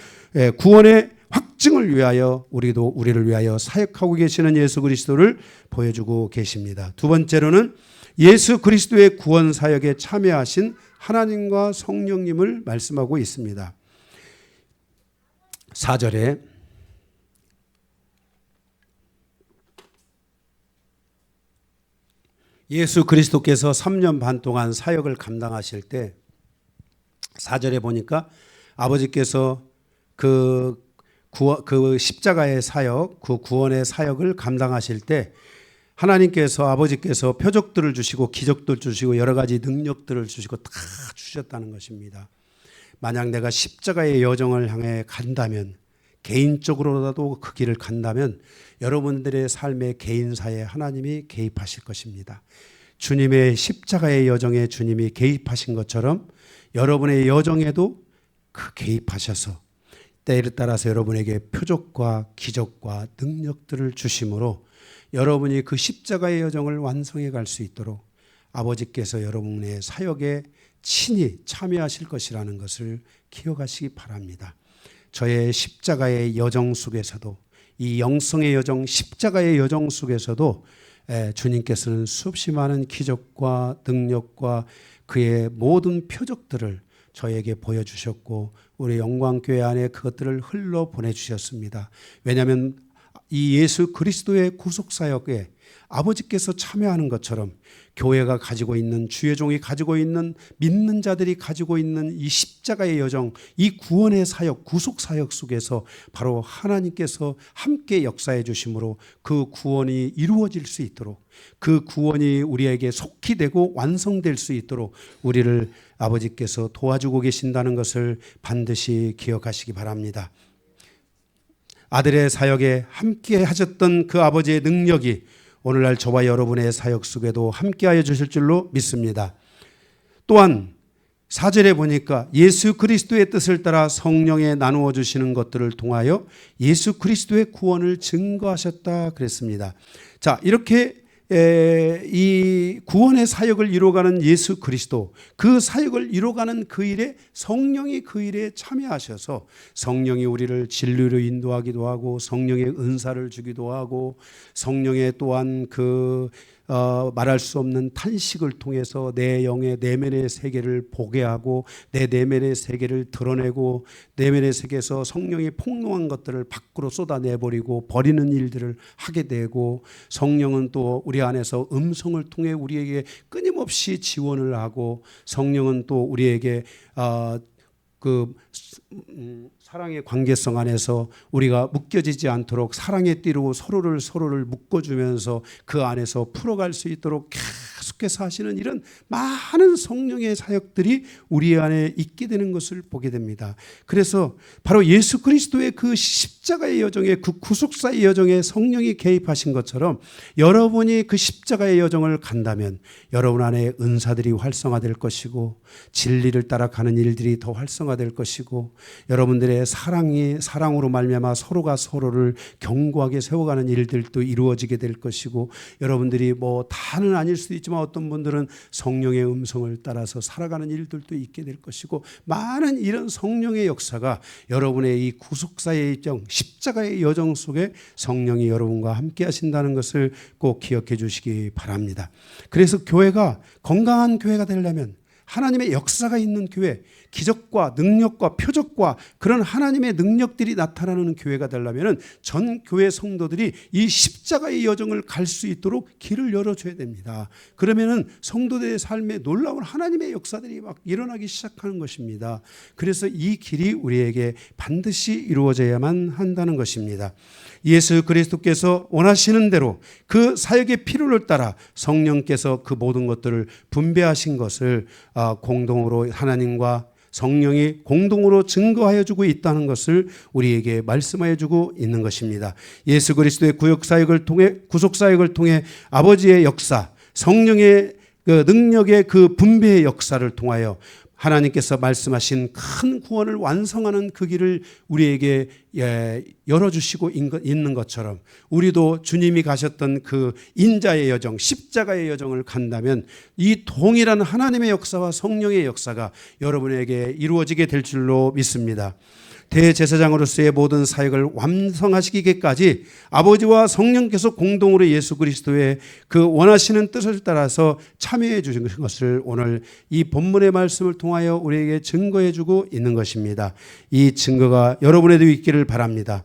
구원의 확증을 위하여 우리를 위하여 사역하고 계시는 예수 그리스도를 보여주고 계십니다. 두 번째로는 예수 그리스도의 구원 사역에 참여하신 하나님과 성령님을 말씀하고 있습니다. 4절에 예수 그리스도께서 3년 반 동안 사역을 감당하실 때 4절에 보니까 아버지께서 그 십자가의 사역, 그 구원의 사역을 감당하실 때 하나님께서 아버지께서 표적들을 주시고 기적들 주시고 여러 가지 능력들을 주시고 다 주셨다는 것입니다. 만약 내가 십자가의 여정을 향해 간다면, 개인적으로라도 그 길을 간다면 여러분들의 삶의 개인사에 하나님이 개입하실 것입니다. 주님의 십자가의 여정에 주님이 개입하신 것처럼 여러분의 여정에도 그 개입하셔서 때를 따라서 여러분에게 표적과 기적과 능력들을 주심으로 여러분이 그 십자가의 여정을 완성해 갈 수 있도록 아버지께서 여러분의 사역에 친히 참여하실 것이라는 것을 기억하시기 바랍니다. 저의 십자가의 여정 속에서도, 이 영성의 여정, 십자가의 여정 속에서도 주님께서는 수없이 많은 기적과 능력과 그의 모든 표적들을 저에게 보여주셨고 우리 영광교회 안에 그것들을 흘러 보내주셨습니다. 왜냐하면 이 예수 그리스도의 구속사역에 아버지께서 참여하는 것처럼 교회가 가지고 있는, 주의 종이 가지고 있는, 믿는 자들이 가지고 있는 이 십자가의 여정, 이 구원의 사역, 구속사역 속에서 바로 하나님께서 함께 역사해 주심으로 그 구원이 이루어질 수 있도록, 그 구원이 우리에게 속히 되고 완성될 수 있도록 우리를 아버지께서 도와주고 계신다는 것을 반드시 기억하시기 바랍니다. 아들의 사역에 함께 하셨던 그 아버지의 능력이 오늘날 저와 여러분의 사역 속에도 함께하여 주실 줄로 믿습니다. 또한 4절에 보니까 예수 그리스도의 뜻을 따라 성령에 나누어 주시는 것들을 통하여 예수 그리스도의 구원을 증거하셨다 그랬습니다. 자, 이렇게 이 구원의 사역을 이루어가는 예수 그리스도, 그 사역을 이루어가는 그 일에 성령이 그 일에 참여하셔서 성령이 우리를 진리로 인도하기도 하고 성령의 은사를 주기도 하고 성령의 또한 말할 수 없는 탄식을 통해서 내 영의 내면의 세계를 보게 하고 내 내면의 세계를 드러내고 내면의 세계에서 성령이 폭로한 것들을 밖으로 쏟아내버리고 버리는 일들을 하게 되고 성령은 또 우리 안에서 음성을 통해 우리에게 끊임없이 지원을 하고 성령은 또 우리에게 사랑의 관계성 안에서 우리가 묶여지지 않도록 사랑의 띠로 서로를 묶어주면서 그 안에서 풀어갈 수 있도록 계속해서 하시는 이런 많은 성령의 사역들이 우리 안에 있게 되는 것을 보게 됩니다. 그래서 바로 예수 그리스도의 그 십자가의 여정에, 그 구속사의 여정에 성령이 개입하신 것처럼 여러분이 그 십자가의 여정을 간다면 여러분 안에 은사들이 활성화될 것이고 진리를 따라가는 일들이 더 활성화될 것이고 여러분들의 사랑으로 말미암아 서로가 서로를 견고하게 세워가는 일들도 이루어지게 될 것이고 여러분들이 다는 아닐 수도 있지만 어떤 분들은 성령의 음성을 따라서 살아가는 일들도 있게 될 것이고 많은 이런 성령의 역사가 여러분의 이 구속사의 여정, 십자가의 여정 속에 성령이 여러분과 함께 하신다는 것을 꼭 기억해 주시기 바랍니다. 그래서 교회가 건강한 교회가 되려면 하나님의 역사가 있는 교회, 기적과 능력과 표적과 그런 하나님의 능력들이 나타나는 교회가 되려면 전 교회 성도들이 이 십자가의 여정을 갈 수 있도록 길을 열어줘야 됩니다. 그러면 성도들의 삶에 놀라운 하나님의 역사들이 막 일어나기 시작하는 것입니다. 그래서 이 길이 우리에게 반드시 이루어져야만 한다는 것입니다. 예수 그리스도께서 원하시는 대로 그 사역의 필요를 따라 성령께서 그 모든 것들을 분배하신 것을 공동으로 하나님과 성령이 공동으로 증거하여 주고 있다는 것을 우리에게 말씀하여 주고 있는 것입니다. 예수 그리스도의 구속사역을 통해 아버지의 역사, 성령의 그 능력의 그 분배의 역사를 통하여 하나님께서 말씀하신 큰 구원을 완성하는 그 길을 우리에게 열어주시고 있는 것처럼 우리도 주님이 가셨던 그 인자의 여정, 십자가의 여정을 간다면 이 동일한 하나님의 역사와 성령의 역사가 여러분에게 이루어지게 될 줄로 믿습니다. 대제사장으로서의 모든 사역을 완성하시기까지 아버지와 성령께서 공동으로 예수 그리스도의 그 원하시는 뜻을 따라서 참여해 주신 것을 오늘 이 본문의 말씀을 통하여 우리에게 증거해 주고 있는 것입니다. 이 증거가 여러분에도 있기를 바랍니다.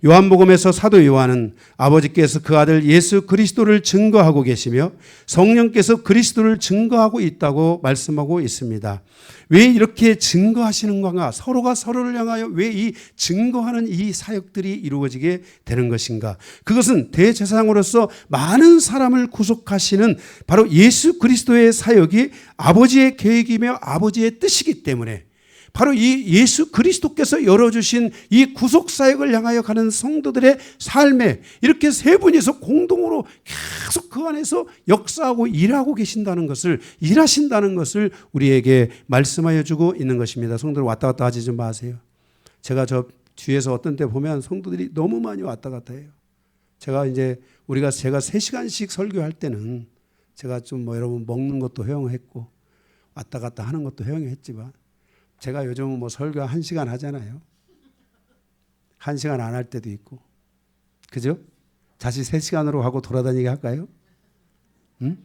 요한복음에서 사도 요한은 아버지께서 그 아들 예수 그리스도를 증거하고 계시며 성령께서 그리스도를 증거하고 있다고 말씀하고 있습니다. 왜 이렇게 증거하시는 건가? 서로가 서로를 향하여 왜 이 증거하는 이 사역들이 이루어지게 되는 것인가? 그것은 대제사장으로서 많은 사람을 구속하시는 바로 예수 그리스도의 사역이 아버지의 계획이며 아버지의 뜻이기 때문에 바로 이 예수 그리스도께서 열어주신 이 구속사역을 향하여 가는 성도들의 삶에 이렇게 세 분이서 공동으로 계속 그 안에서 역사하고 일하고 계신다는 것을, 일하신다는 것을 우리에게 말씀하여 주고 있는 것입니다. 성도들 왔다 갔다 하지 좀 마세요. 제가 저 뒤에서 어떤 때 보면 성도들이 너무 많이 왔다 갔다 해요. 제가 3시간씩 설교할 때는 제가 좀 여러분 먹는 것도 허용했고 왔다 갔다 하는 것도 허용했지만 제가 요즘은 설교 1시간 하잖아요. 1시간 안 할 때도 있고. 그죠? 다시 3시간으로 하고 돌아다니게 할까요? 응?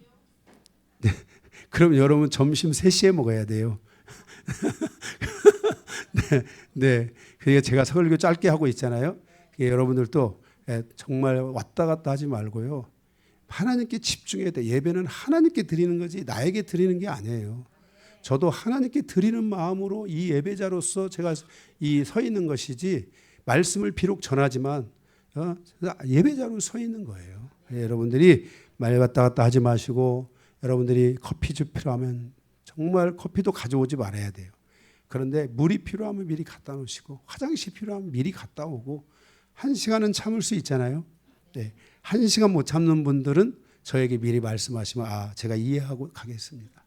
네. 그럼 여러분 점심 3시에 먹어야 돼요. 네. 네. 그러니까 제가 설교 짧게 하고 있잖아요. 여러분들도 정말 왔다 갔다 하지 말고요. 하나님께 집중해야 돼. 예배는 하나님께 드리는 거지 나에게 드리는 게 아니에요. 저도 하나님께 드리는 마음으로 이 예배자로서 제가 서 있는 것이지 말씀을 비록 전하지만 예배자로 서 있는 거예요. 여러분들이 말 왔다 갔다 하지 마시고 여러분들이 커피 필요하면 정말 커피도 가져오지 말아야 돼요. 그런데 물이 필요하면 미리 갖다 놓으시고 화장실 필요하면 미리 갔다 오고 1시간은 참을 수 있잖아요. 네. 1시간 못 참는 분들은 저에게 미리 말씀하시면 제가 이해하고 가겠습니다.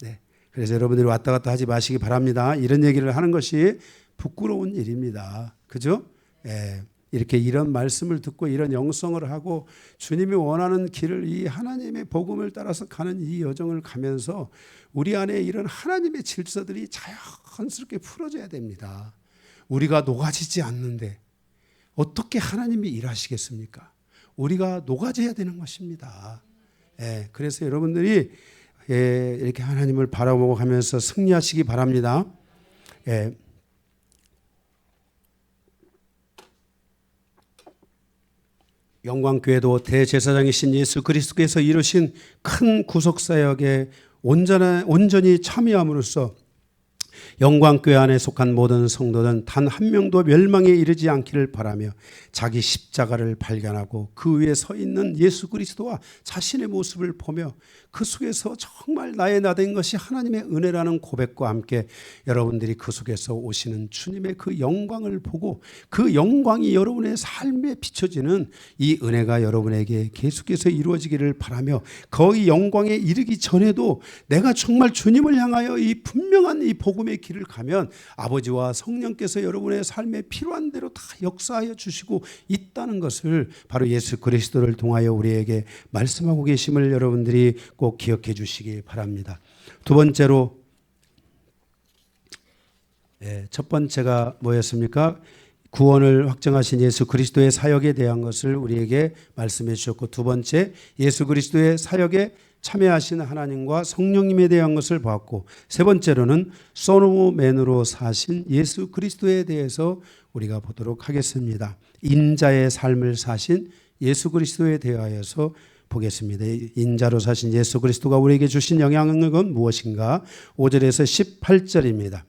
네. 그래서 여러분들이 왔다 갔다 하지 마시기 바랍니다. 이런 얘기를 하는 것이 부끄러운 일입니다. 그죠? 예. 이렇게 이런 말씀을 듣고 이런 영성을 하고 주님이 원하는 길을 이 하나님의 복음을 따라서 가는 이 여정을 가면서 우리 안에 이런 하나님의 질서들이 자연스럽게 풀어져야 됩니다. 우리가 녹아지지 않는데 어떻게 하나님이 일하시겠습니까? 우리가 녹아져야 되는 것입니다. 예. 그래서 여러분들이 이렇게 하나님을 바라보고 가면서 승리하시기 바랍니다. 영광교회도 대제사장이신 예수 그리스도께서 이루신 큰 구속사역에 온전히 참여함으로써 영광교회 안에 속한 모든 성도는 단 한 명도 멸망에 이르지 않기를 바라며 자기 십자가를 발견하고 그 위에 서 있는 예수 그리스도와 자신의 모습을 보며 그 속에서 정말 나의 나된 것이 하나님의 은혜라는 고백과 함께 여러분들이 그 속에서 오시는 주님의 그 영광을 보고 그 영광이 여러분의 삶에 비춰지는 이 은혜가 여러분에게 계속해서 이루어지기를 바라며 거의 영광에 이르기 전에도 내가 정말 주님을 향하여 이 분명한 이 복음의 길을 가면 아버지와 성령께서 여러분의 삶에 필요한 대로 다 역사하여 주시고 있다는 것을 바로 예수 그리스도를 통하여 우리에게 말씀하고 계심을 여러분들이 꼭 기억해 주시기 바랍니다. 두 번째로 첫 번째가 뭐였습니까? 구원을 확정하신 예수 그리스도의 사역에 대한 것을 우리에게 말씀해 주셨고 두 번째 예수 그리스도의 사역에 참여하신 하나님과 성령님에 대한 것을 보았고 세 번째로는 Son of Man으로 사신 예수 그리스도에 대해서 우리가 보도록 하겠습니다. 인자의 삶을 사신 예수 그리스도에 대하여서 보겠습니다. 인자로 사신 예수 그리스도가 우리에게 주신 영향은 무엇인가? 5절에서 18절입니다.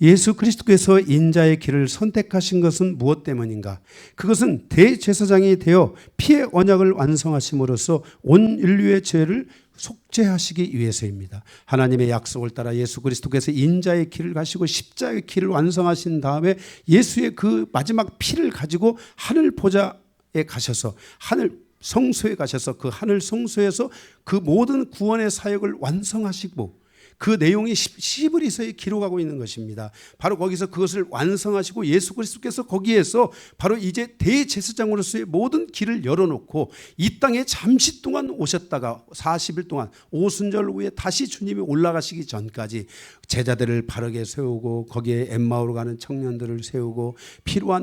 예수 그리스도께서 인자의 길을 선택하신 것은 무엇 때문인가? 그것은 대제사장이 되어 피의 언약을 완성하심으로써 온 인류의 죄를 속죄하시기 위해서입니다. 하나님의 약속을 따라 예수 그리스도께서 인자의 길을 가시고 십자의 길을 완성하신 다음에 예수의 그 마지막 피를 가지고 하늘 보좌에 가셔서 하늘 성소에 가셔서 그 하늘 성소에서 그 모든 구원의 사역을 완성하시고 그 내용이 시브리서에 기록하고 있는 것입니다. 바로 거기서 그것을 완성하시고 예수 그리스도께서 거기에서 바로 이제 대제사장으로서의 모든 길을 열어놓고 이 땅에 잠시 동안 오셨다가 40일 동안 오순절 후에 다시 주님이 올라가시기 전까지 제자들을 바르게 세우고 거기에 엠마오로 가는 청년들을 세우고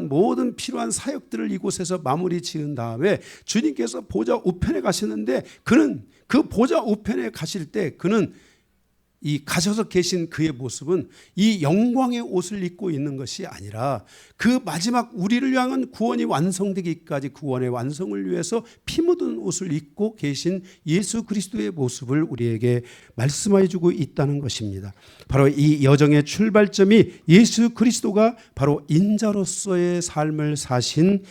모든 필요한 사역들을 이곳에서 마무리 지은 다음에 주님께서 보좌 우편에 가시는데 그는 그 보좌 우편에 가실 때 그는 이 가셔서 계신 그의 모습은 이 영광의 옷을 입고 있는 것이 아니라 그 마지막 우리를 향한 구원이 완성되기까지 구원의 완성을 위해서 피 묻은 옷을 입고 계신 예수 그리스도의 모습을 우리에게 말씀해 주고 있다는 것입니다. 바로 이 여정의 출발점이 예수 그리스도가 바로 인자로서의 삶을 사신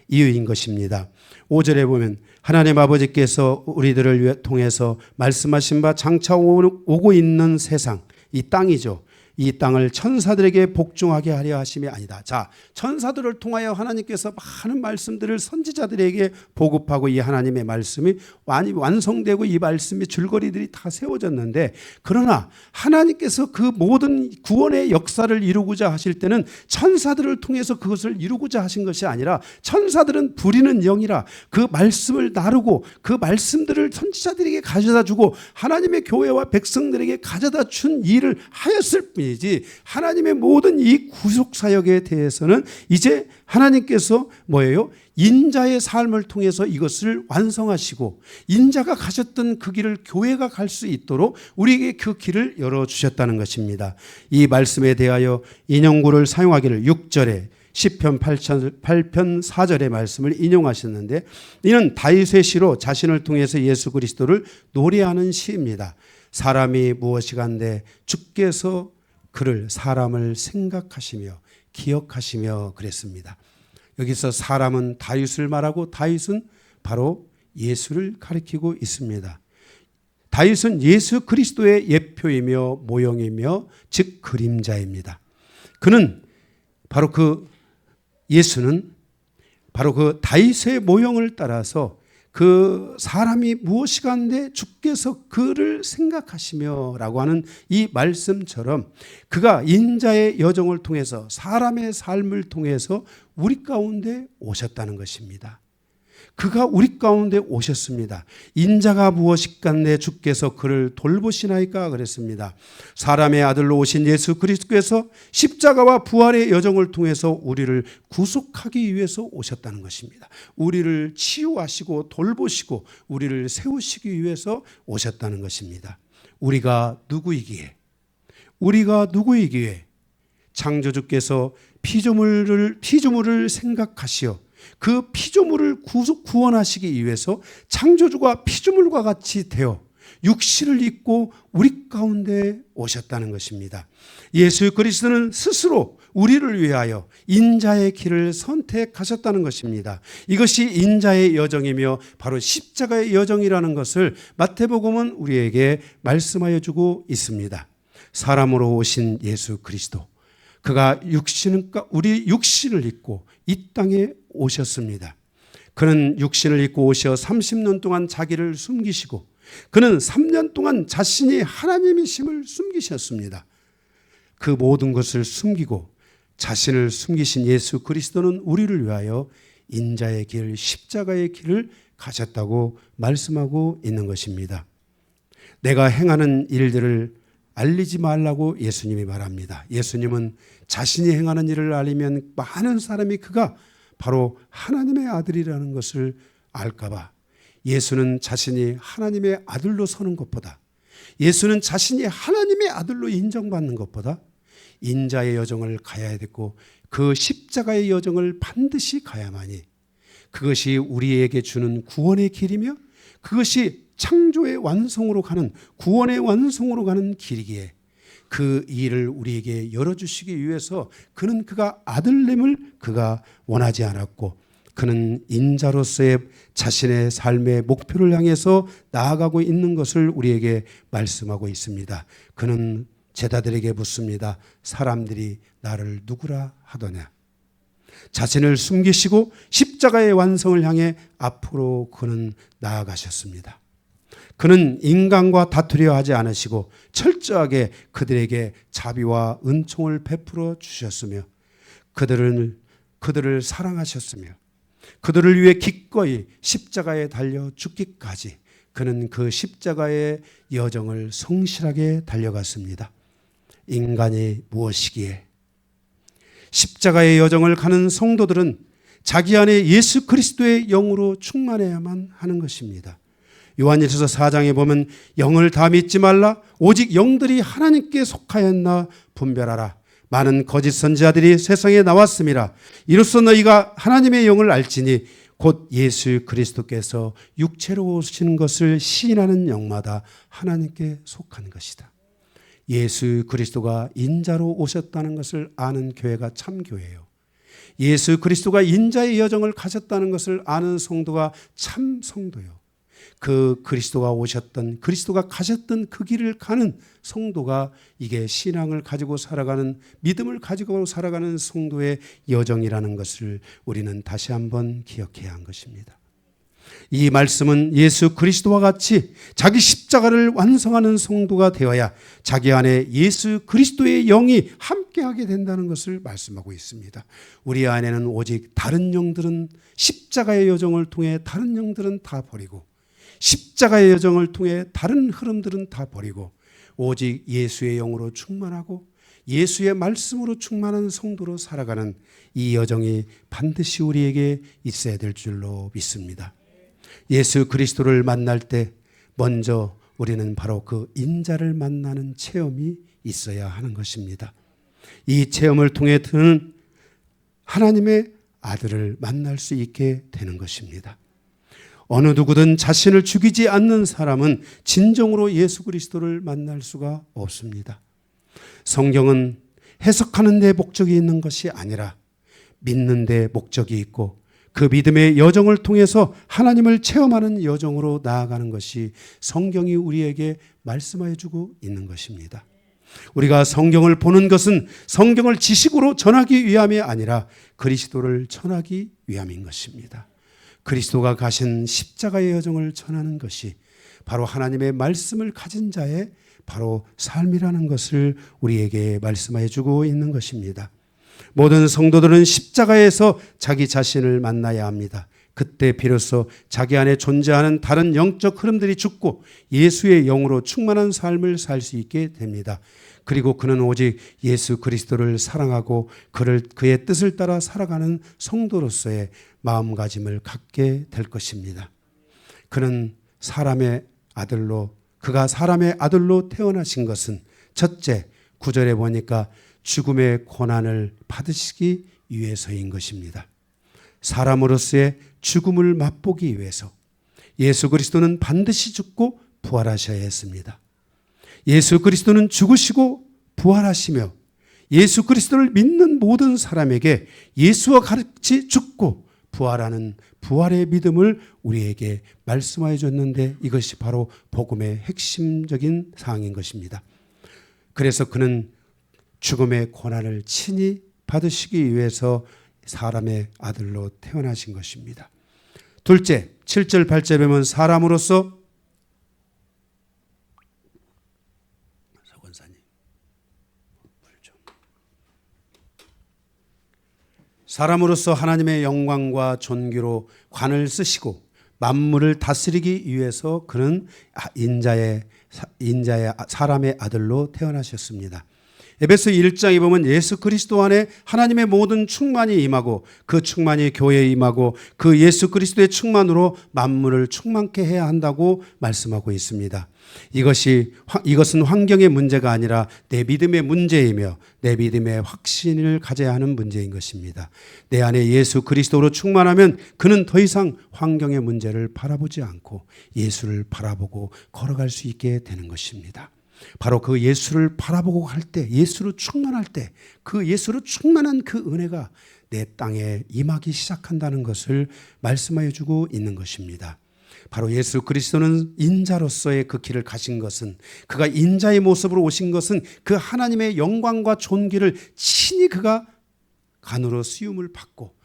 이유인 것입니다. 5절에 보면 하나님 아버지께서 우리들을 통해서 말씀하신 바 장차 오고 있는 세상, 이 땅이죠. 이 땅을 천사들에게 복종하게 하려 하심이 아니다. 자, 천사들을 통하여 하나님께서 많은 말씀들을 선지자들에게 보급하고 이 하나님의 말씀이 많이 완성되고 이 말씀의 줄거리들이 다 세워졌는데, 그러나 하나님께서 그 모든 구원의 역사를 이루고자 하실 때는 천사들을 통해서 그것을 이루고자 하신 것이 아니라, 천사들은 부리는 영이라 그 말씀을 나르고 그 말씀들을 선지자들에게 가져다 주고 하나님의 교회와 백성들에게 가져다 준 일을 하였을 뿐이지, 하나님의 모든 이 구속 사역에 대해서는 이제 하나님께서 뭐예요? 인자의 삶을 통해서 이것을 완성하시고 인자가 가셨던 그 길을 교회가 갈 수 있도록 우리에게 그 길을 열어주셨다는 것입니다. 이 말씀에 대하여 인용구를 사용하기를 6절에 시편 8편 4절의 말씀을 인용하셨는데, 이는 다윗의 시로 자신을 통해서 예수 그리스도를 노래하는 시입니다. 사람이 무엇이간데 주께서 그를 사람을 생각하시며 기억하시며 그랬습니다. 여기서 사람은 다윗을 말하고 다윗은 바로 예수를 가리키고 있습니다. 다윗은 예수 그리스도의 예표이며 모형이며 즉 그림자입니다. 그는 바로 예수는 바로 그 다윗의 모형을 따라서 그 사람이 무엇이간데 주께서 그를 생각하시며 라고 하는 이 말씀처럼 그가 인자의 여정을 통해서 사람의 삶을 통해서 우리 가운데 오셨다는 것입니다. 그가 우리 가운데 오셨습니다. 인자가 무엇이간데 주께서 그를 돌보시나이까 그랬습니다. 사람의 아들로 오신 예수 그리스도께서 십자가와 부활의 여정을 통해서 우리를 구속하기 위해서 오셨다는 것입니다. 우리를 치유하시고 돌보시고 우리를 세우시기 위해서 오셨다는 것입니다. 우리가 누구이기에 창조주께서 피조물을 생각하시어 그 피조물을 구원하시기 위해서 창조주가 피조물과 같이 되어 육신을 입고 우리 가운데 오셨다는 것입니다. 예수 그리스도는 스스로 우리를 위하여 인자의 길을 선택하셨다는 것입니다. 이것이 인자의 여정이며 바로 십자가의 여정이라는 것을 마태복음은 우리에게 말씀하여 주고 있습니다. 사람으로 오신 예수 그리스도, 그가 우리 육신을 입고 이 땅에 오셨습니다. 그는 육신을 입고 오셔 30년 동안 자기를 숨기시고 그는 3년 동안 자신이 하나님이심을 숨기셨습니다. 그 모든 것을 숨기고 자신을 숨기신 예수 그리스도는 우리를 위하여 인자의 길, 십자가의 길을 가셨다고 말씀하고 있는 것입니다. 내가 행하는 일들을 알리지 말라고 예수님이 말합니다. 예수님은 자신이 행하는 일을 알리면 많은 사람이 그가 바로 하나님의 아들이라는 것을 알까봐, 예수는 자신이 하나님의 아들로 서는 것보다, 예수는 자신이 하나님의 아들로 인정받는 것보다 인자의 여정을 가야 되고 그 십자가의 여정을 반드시 가야만이 그것이 우리에게 주는 구원의 길이며 그것이 창조의 완성으로 가는, 구원의 완성으로 가는 길이기에 그 일을 우리에게 열어주시기 위해서 그가 아들됨을 그가 원하지 않았고, 그는 인자로서의 자신의 삶의 목표를 향해서 나아가고 있는 것을 우리에게 말씀하고 있습니다. 그는 제자들에게 묻습니다. 사람들이 나를 누구라 하더냐. 자신을 숨기시고 십자가의 완성을 향해 앞으로 그는 나아가셨습니다. 그는 인간과 다투려 하지 않으시고 철저하게 그들에게 자비와 은총을 베풀어 주셨으며 그들을 사랑하셨으며 그들을 위해 기꺼이 십자가에 달려 죽기까지 그는 그 십자가의 여정을 성실하게 달려갔습니다. 인간이 무엇이기에 십자가의 여정을 가는 성도들은 자기 안에 예수 그리스도의 영으로 충만해야만 하는 것입니다. 요한일서 4장에 보면 영을 다 믿지 말라. 오직 영들이 하나님께 속하였나 분별하라. 많은 거짓 선지자들이 세상에 나왔음이라. 이로써 너희가 하나님의 영을 알지니 곧 예수 그리스도께서 육체로 오신 것을 시인하는 영마다 하나님께 속한 것이다. 예수 그리스도가 인자로 오셨다는 것을 아는 교회가 참 교회예요. 예수 그리스도가 인자의 여정을 가졌다는 것을 아는 성도가 참 성도요. 그 그리스도가 오셨던, 그리스도가 가셨던 그 길을 가는 성도가 이게 신앙을 가지고 살아가는, 믿음을 가지고 살아가는 성도의 여정이라는 것을 우리는 다시 한번 기억해야 한 것입니다. 이 말씀은 예수 그리스도와 같이 자기 십자가를 완성하는 성도가 되어야 자기 안에 예수 그리스도의 영이 함께하게 된다는 것을 말씀하고 있습니다. 우리 안에는 오직 다른 영들은 십자가의 여정을 통해 다른 영들은 다 버리고, 십자가의 여정을 통해 다른 흐름들은 다 버리고, 오직 예수의 영으로 충만하고 예수의 말씀으로 충만한 성도로 살아가는 이 여정이 반드시 우리에게 있어야 될 줄로 믿습니다. 예수 그리스도를 만날 때 먼저 우리는 바로 그 인자를 만나는 체험이 있어야 하는 것입니다. 이 체험을 통해 드는 하나님의 아들을 만날 수 있게 되는 것입니다. 어느 누구든 자신을 죽이지 않는 사람은 진정으로 예수 그리스도를 만날 수가 없습니다. 성경은 해석하는 데 목적이 있는 것이 아니라 믿는 데 목적이 있고, 그 믿음의 여정을 통해서 하나님을 체험하는 여정으로 나아가는 것이 성경이 우리에게 말씀하여 주고 있는 것입니다. 우리가 성경을 보는 것은 성경을 지식으로 전하기 위함이 아니라 그리스도를 전하기 위함인 것입니다. 그리스도가 가신 십자가의 여정을 전하는 것이 바로 하나님의 말씀을 가진 자의 바로 삶이라는 것을 우리에게 말씀해 주고 있는 것입니다. 모든 성도들은 십자가에서 자기 자신을 만나야 합니다. 그때 비로소 자기 안에 존재하는 다른 영적 흐름들이 죽고 예수의 영으로 충만한 삶을 살 수 있게 됩니다. 그리고 그는 오직 예수 그리스도를 사랑하고 그의 뜻을 따라 살아가는 성도로서의 마음가짐을 갖게 될 것입니다. 그는 그가 사람의 아들로 태어나신 것은 첫째, 9절에 보니까 죽음의 고난을 받으시기 위해서인 것입니다. 사람으로서의 죽음을 맛보기 위해서 예수 그리스도는 반드시 죽고 부활하셔야 했습니다. 예수 그리스도는 죽으시고 부활하시며 예수 그리스도를 믿는 모든 사람에게 예수와 같이 죽고 부활하는 부활의 믿음을 우리에게 말씀하여 줬는데, 이것이 바로 복음의 핵심적인 사항인 것입니다. 그래서 그는 죽음의 고난을 친히 받으시기 위해서 사람의 아들로 태어나신 것입니다. 둘째, 7절 8절에 보면 사람으로서 하나님의 영광과 존귀로 관을 쓰시고 만물을 다스리기 위해서 그는 사람의 아들로 태어나셨습니다. 에베소 1장에 보면 예수 그리스도 안에 하나님의 모든 충만이 임하고 그 충만이 교회에 임하고 그 예수 그리스도의 충만으로 만물을 충만케 해야 한다고 말씀하고 있습니다. 이것은 환경의 문제가 아니라 내 믿음의 문제이며 내 믿음의 확신을 가져야 하는 문제인 것입니다. 내 안에 예수 그리스도로 충만하면 그는 더 이상 환경의 문제를 바라보지 않고 예수를 바라보고 걸어갈 수 있게 되는 것입니다. 바로 그 예수를 바라보고 갈 때, 예수로 충만할 때, 그 예수로 충만한 그 은혜가 내 땅에 임하기 시작한다는 것을 말씀하여 주고 있는 것입니다. 바로 예수 그리스도는 인자로서의 그 길을 가신 것은, 그가 인자의 모습으로 오신 것은 그 하나님의 영광과 존귀를 친히 그가 간으로 수용을 받고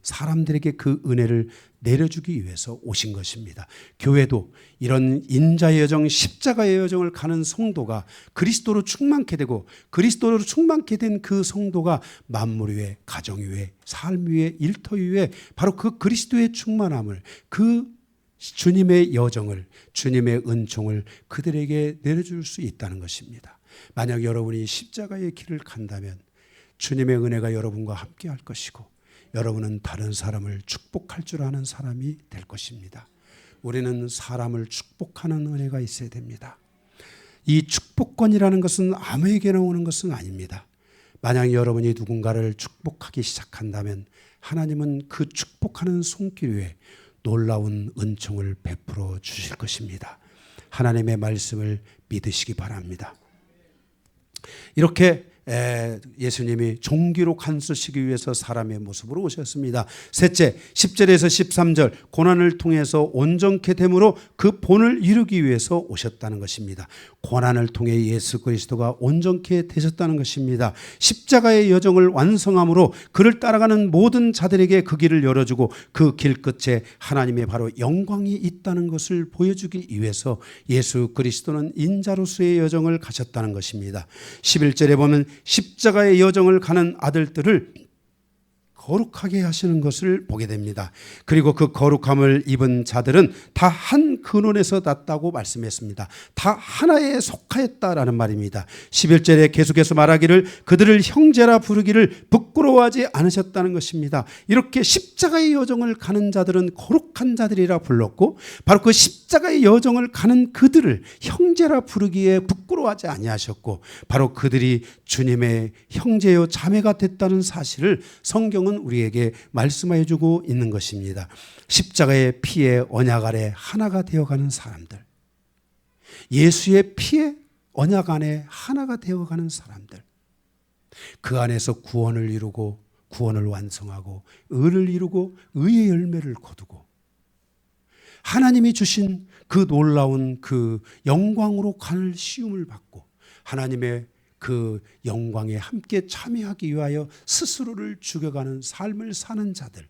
사람들에게 그 은혜를 내려주기 위해서 오신 것입니다. 교회도 이런 인자의 여정, 십자가의 여정을 가는 성도가 그리스도로 충만케 되고, 그리스도로 충만케 된 그 성도가 만물 위에, 가정 위에, 삶 위에, 일터 위에 바로 그 그리스도의 충만함을, 그 주님의 여정을, 주님의 은총을 그들에게 내려줄 수 있다는 것입니다. 만약 여러분이 십자가의 길을 간다면 주님의 은혜가 여러분과 함께 할 것이고, 여러분은 다른 사람을 축복할 줄 아는 사람이 될 것입니다. 우리는 사람을 축복하는 은혜가 있어야 됩니다. 이 축복권이라는 것은 아무에게나 오는 것은 아닙니다. 만약 여러분이 누군가를 축복하기 시작한다면 하나님은 그 축복하는 손길 위에 놀라운 은총을 베풀어 주실 것입니다. 하나님의 말씀을 믿으시기 바랍니다. 이렇게 예수님이 종기로 간 쓰시기 위해서 사람의 모습으로 오셨습니다. 셋째, 10절에서 13절 고난을 통해서 온전케 됨으로 그 본을 이루기 위해서 오셨다는 것입니다. 고난을 통해 예수 그리스도가 온전케 되셨다는 것입니다. 십자가의 여정을 완성함으로 그를 따라가는 모든 자들에게 그 길을 열어주고 그 길 끝에 하나님의 바로 영광이 있다는 것을 보여주기 위해서 예수 그리스도는 인자로서의 여정을 가셨다는 것입니다. 11절에 보면 십자가의 여정을 가는 아들들을 거룩하게 하시는 것을 보게 됩니다. 그리고 그 거룩함을 입은 자들은 다 한 근원에서 났다고 말씀했습니다. 다 하나에 속하였다라는 말입니다. 11절에 계속해서 말하기를 그들을 형제라 부르기를 부끄러워하지 않으셨다는 것입니다. 이렇게 십자가의 여정을 가는 자들은 거룩한 자들이라 불렀고 바로 그 십자가의 여정을 가는 그들을 형제라 부르기에 부끄러워하지 아니하셨고 바로 그들이 주님의 형제요 자매가 됐다는 사실을 성경은 우리에게 말씀해 주고 있는 것입니다. 십자가의 피의 언약 아래 하나가 되어가는 사람들, 예수의 피의 언약 안에 하나가 되어가는 사람들, 그 안에서 구원을 이루고 구원을 완성하고 의를 이루고 의의 열매를 거두고 하나님이 주신 그 놀라운 그 영광으로 갈 시움을 받고 하나님의 그 영광에 함께 참여하기 위하여 스스로를 죽여가는 삶을 사는 자들,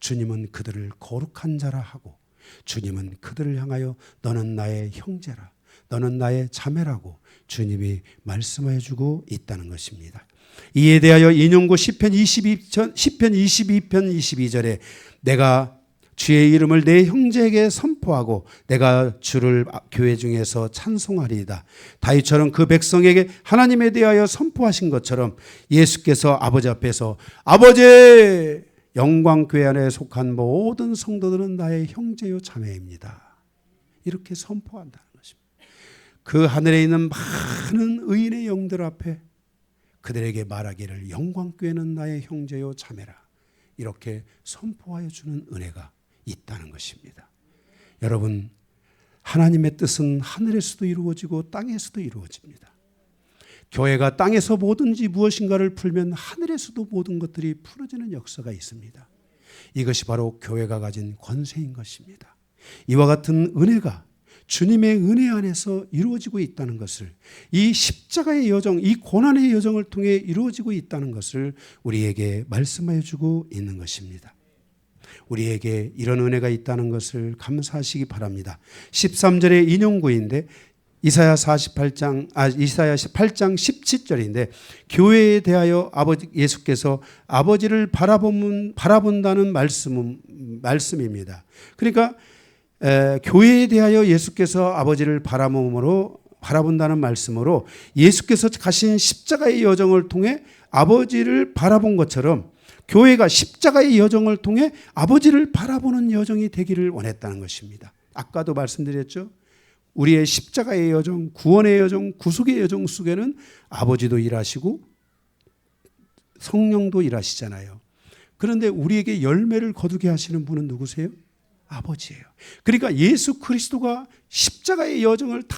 주님은 그들을 거룩한 자라 하고 주님은 그들을 향하여 너는 나의 형제라, 너는 나의 자매라고 주님이 말씀해 주고 있다는 것입니다. 이에 대하여 인용구 시편 22편 22절에 내가 주의 이름을 내 형제에게 선포하고 내가 주를 교회 중에서 찬송하리이다. 다윗처럼 그 백성에게 하나님에 대하여 선포하신 것처럼 예수께서 아버지 앞에서 아버지 영광교회 안에 속한 모든 성도들은 나의 형제요 자매입니다. 이렇게 선포한다는 것입니다. 그 하늘에 있는 많은 의인의 영들 앞에 그들에게 말하기를 영광교회는 나의 형제요 자매라. 이렇게 선포하여 주는 은혜가 있다는 것입니다. 여러분, 하나님의 뜻은 하늘에서도 이루어지고 땅에서도 이루어집니다. 교회가 땅에서 뭐든지 무엇인가를 풀면 하늘에서도 모든 것들이 풀어지는 역사가 있습니다. 이것이 바로 교회가 가진 권세인 것입니다. 이와 같은 은혜가 주님의 은혜 안에서 이루어지고 있다는 것을, 이 십자가의 여정, 이 고난의 여정을 통해 이루어지고 있다는 것을 우리에게 말씀해 주고 있는 것입니다. 우리에게 이런 은혜가 있다는 것을 감사하시기 바랍니다. 13절의 인용구인데 이사야 8장 17절인데 교회에 대하여 예수께서 아버지를 바라본다는 말씀입니다. 그러니까 교회에 대하여 예수께서 아버지를 바라본다는 말씀으로 예수께서 가신 십자가의 여정을 통해 아버지를 바라본 것처럼 교회가 십자가의 여정을 통해 아버지를 바라보는 여정이 되기를 원했다는 것입니다. 아까도 말씀드렸죠. 우리의 십자가의 여정, 구원의 여정, 구속의 여정 속에는 아버지도 일하시고 성령도 일하시잖아요. 그런데 우리에게 열매를 거두게 하시는 분은 누구세요? 아버지예요. 그러니까 예수 그리스도가 십자가의 여정을 다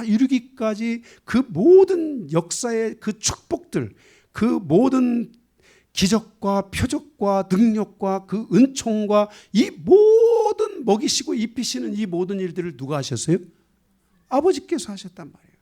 이루기까지 그 모든 역사의 그 축복들, 그 모든 기적과 표적과 능력과 그 은총과 이 모든 먹이시고 입히시는 이 모든 일들을 누가 하셨어요? 아버지께서 하셨단 말이에요.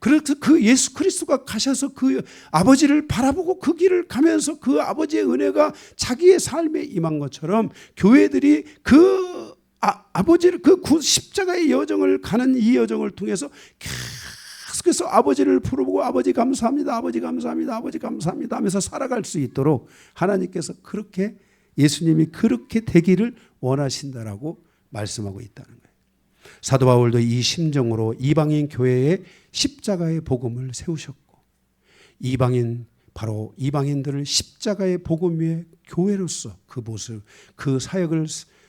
그래서 그 예수 그리스도가 가셔서 그 아버지를 바라보고 그 길을 가면서 그 아버지의 은혜가 자기의 삶에 임한 것처럼 교회들이 그 아버지를 그 십자가의 여정을 가는 이 여정을 통해서 계속해서 아버지를 부르고 아버지 감사합니다, 아버지 감사합니다, 아버지 감사합니다 하면서 살아갈 수 있도록 하나님께서 그렇게 예수님이 그렇게 되기를 원하신다라고 말씀하고 있다는 거예요. 사도 바울도 이 심정으로 이방인 교회에 십자가의 복음을 세우셨고 바로 이방인들을 십자가의 복음 위에 교회로서 그 모습, 그 사역을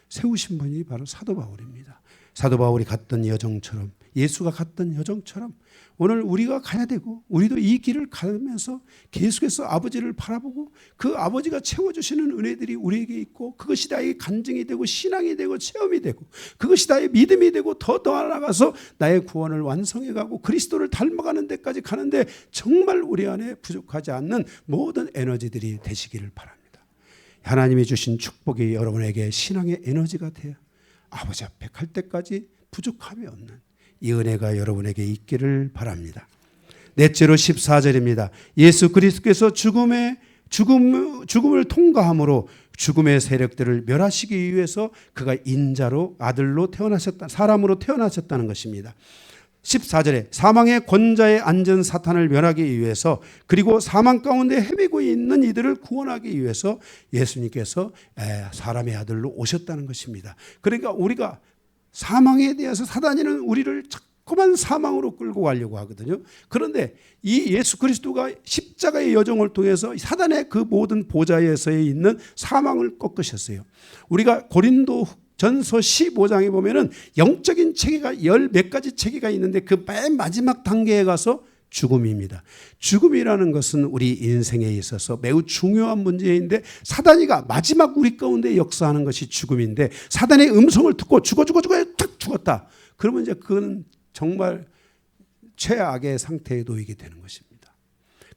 세우신 분이 바로 사도 바울입니다. 사도 바울이 갔던 여정처럼, 예수가 갔던 여정처럼 오늘 우리가 가야 되고, 우리도 이 길을 가면서 계속해서 아버지를 바라보고 그 아버지가 채워주시는 은혜들이 우리에게 있고, 그것이 나의 간증이 되고 신앙이 되고 체험이 되고, 그것이 나의 믿음이 되고, 더 나아가서 나의 구원을 완성해가고 그리스도를 닮아가는 데까지 가는데 정말 우리 안에 부족하지 않는 모든 에너지들이 되시기를 바랍니다. 하나님이 주신 축복이 여러분에게 신앙의 에너지가 되어 아버지 앞에 갈 때까지 부족함이 없는 이 은혜가 여러분에게 있기를 바랍니다. 넷째로 14절입니다. 예수 그리스도께서 죽음을 통과함으로 죽음의 세력들을 멸하시기 위해서 그가 인자로 아들로 태어나셨다, 사람으로 태어나셨다는 것입니다. 14절에 사망의 권좌에 앉은 사탄을 멸하기 위해서, 그리고 사망 가운데 헤매고 있는 이들을 구원하기 위해서 예수님께서 사람의 아들로 오셨다는 것입니다. 그러니까 우리가 사망에 대해서 사단이는 우리를 자꾸만 사망으로 끌고 가려고 하거든요. 그런데 이 예수 그리스도가 십자가의 여정을 통해서 사단의 그 모든 보좌에서 있는 사망을 꺾으셨어요. 우리가 고린도 전서 15장에 보면은 영적인 체계가 열 몇 가지 체계가 있는데 그 맨 마지막 단계에 가서 죽음입니다. 죽음이라는 것은 우리 인생에 있어서 매우 중요한 문제인데, 사단이가 마지막 우리 가운데 역사하는 것이 죽음인데, 사단의 음성을 듣고 죽어 탁 죽었다. 그러면 이제 그건 정말 최악의 상태에 놓이게 되는 것입니다.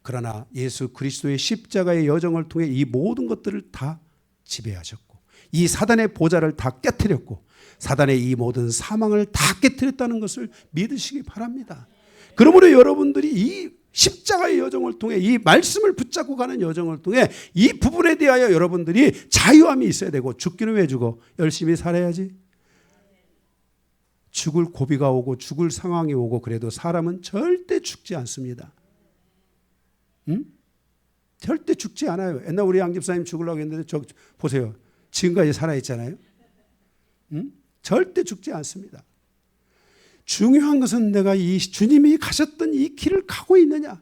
그러나 예수 그리스도의 십자가의 여정을 통해 이 모든 것들을 다 지배하셨고, 이 사단의 보좌를 다 깨트렸고, 사단의 이 모든 사망을 다 깨트렸다는 것을 믿으시기 바랍니다. 그러므로 여러분들이 이 십자가의 여정을 통해, 이 말씀을 붙잡고 가는 여정을 통해 이 부분에 대하여 여러분들이 자유함이 있어야 되고, 죽기는 왜 죽어? 열심히 살아야지. 죽을 고비가 오고 죽을 상황이 오고 그래도 사람은 절대 죽지 않습니다. 응? 절대 죽지 않아요. 옛날 우리 양 집사님 죽으려고 했는데 저 보세요. 지금까지 살아있잖아요. 응? 절대 죽지 않습니다. 중요한 것은 내가 이 주님이 가셨던 이 길을 가고 있느냐,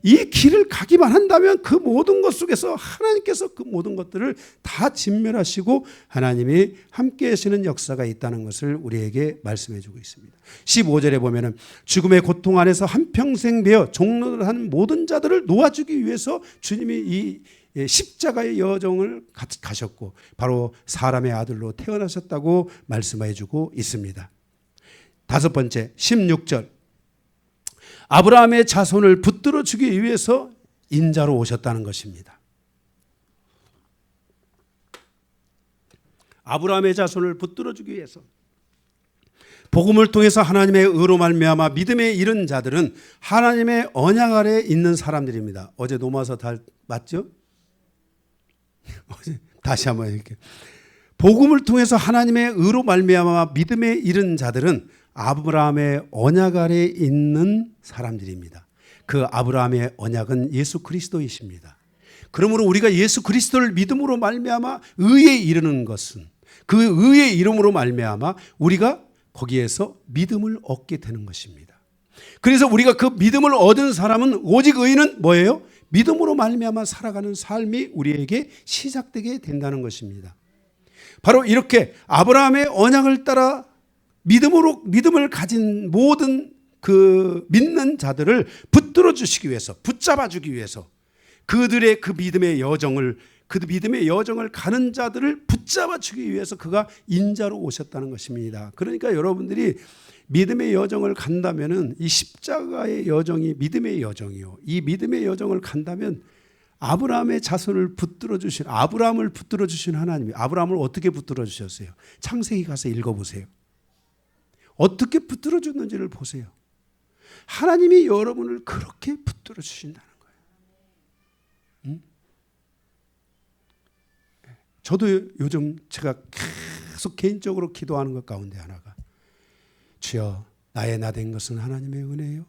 이 길을 가기만 한다면 그 모든 것 속에서 하나님께서 그 모든 것들을 다 진멸하시고 하나님이 함께 하시는 역사가 있다는 것을 우리에게 말씀해 주고 있습니다. 15절에 보면은 죽음의 고통 안에서 한평생 매어 종로를 한 모든 자들을 놓아주기 위해서 주님이 이 십자가의 여정을 가셨고 바로 사람의 아들로 태어나셨다고 말씀해 주고 있습니다. 다섯 번째 16절, 아브라함의 자손을 붙들어 주기 위해서 인자로 오셨다는 것입니다. 아브라함의 자손을 붙들어 주기 위해서, 복음을 통해서 하나님의 의로 말미암아 믿음에 이른 자들은 하나님의 언약 아래에 있는 사람들입니다. 어제 노마서 달 맞죠? 다시 한번 이렇게, 복음을 통해서 하나님의 의로 말미암아 믿음에 이른 자들은 아브라함의 언약 아래에 있는 사람들입니다. 그 아브라함의 언약은 예수 그리스도이십니다. 그러므로 우리가 예수 그리스도를 믿음으로 말미암아 의에 이르는 것은, 그 의의 이름으로 말미암아 우리가 거기에서 믿음을 얻게 되는 것입니다. 그래서 우리가 그 믿음을 얻은 사람은 오직 의는 뭐예요? 믿음으로 말미암아 살아가는 삶이 우리에게 시작되게 된다는 것입니다. 바로 이렇게 아브라함의 언약을 따라 믿음을 가진 모든 그 믿는 자들을 붙들어 주시기 위해서, 붙잡아 주기 위해서, 그들의 그 믿음의 여정을 가는 자들을 붙잡아 주기 위해서 그가 인자로 오셨다는 것입니다. 그러니까 여러분들이 믿음의 여정을 간다면은 이 십자가의 여정이 믿음의 여정이요. 이 믿음의 여정을 간다면 아브라함의 자손을 붙들어 주신, 아브라함을 붙들어 주신 하나님이 아브라함을 어떻게 붙들어 주셨어요? 창세기 가서 읽어보세요. 어떻게 붙들어 줬는지를 보세요. 하나님이 여러분을 그렇게 붙들어 주신다는 거예요. 응? 저도 요즘 제가 계속 개인적으로 기도하는 것 가운데 하나가, 주여 나의 나 된 것은 하나님의 은혜요,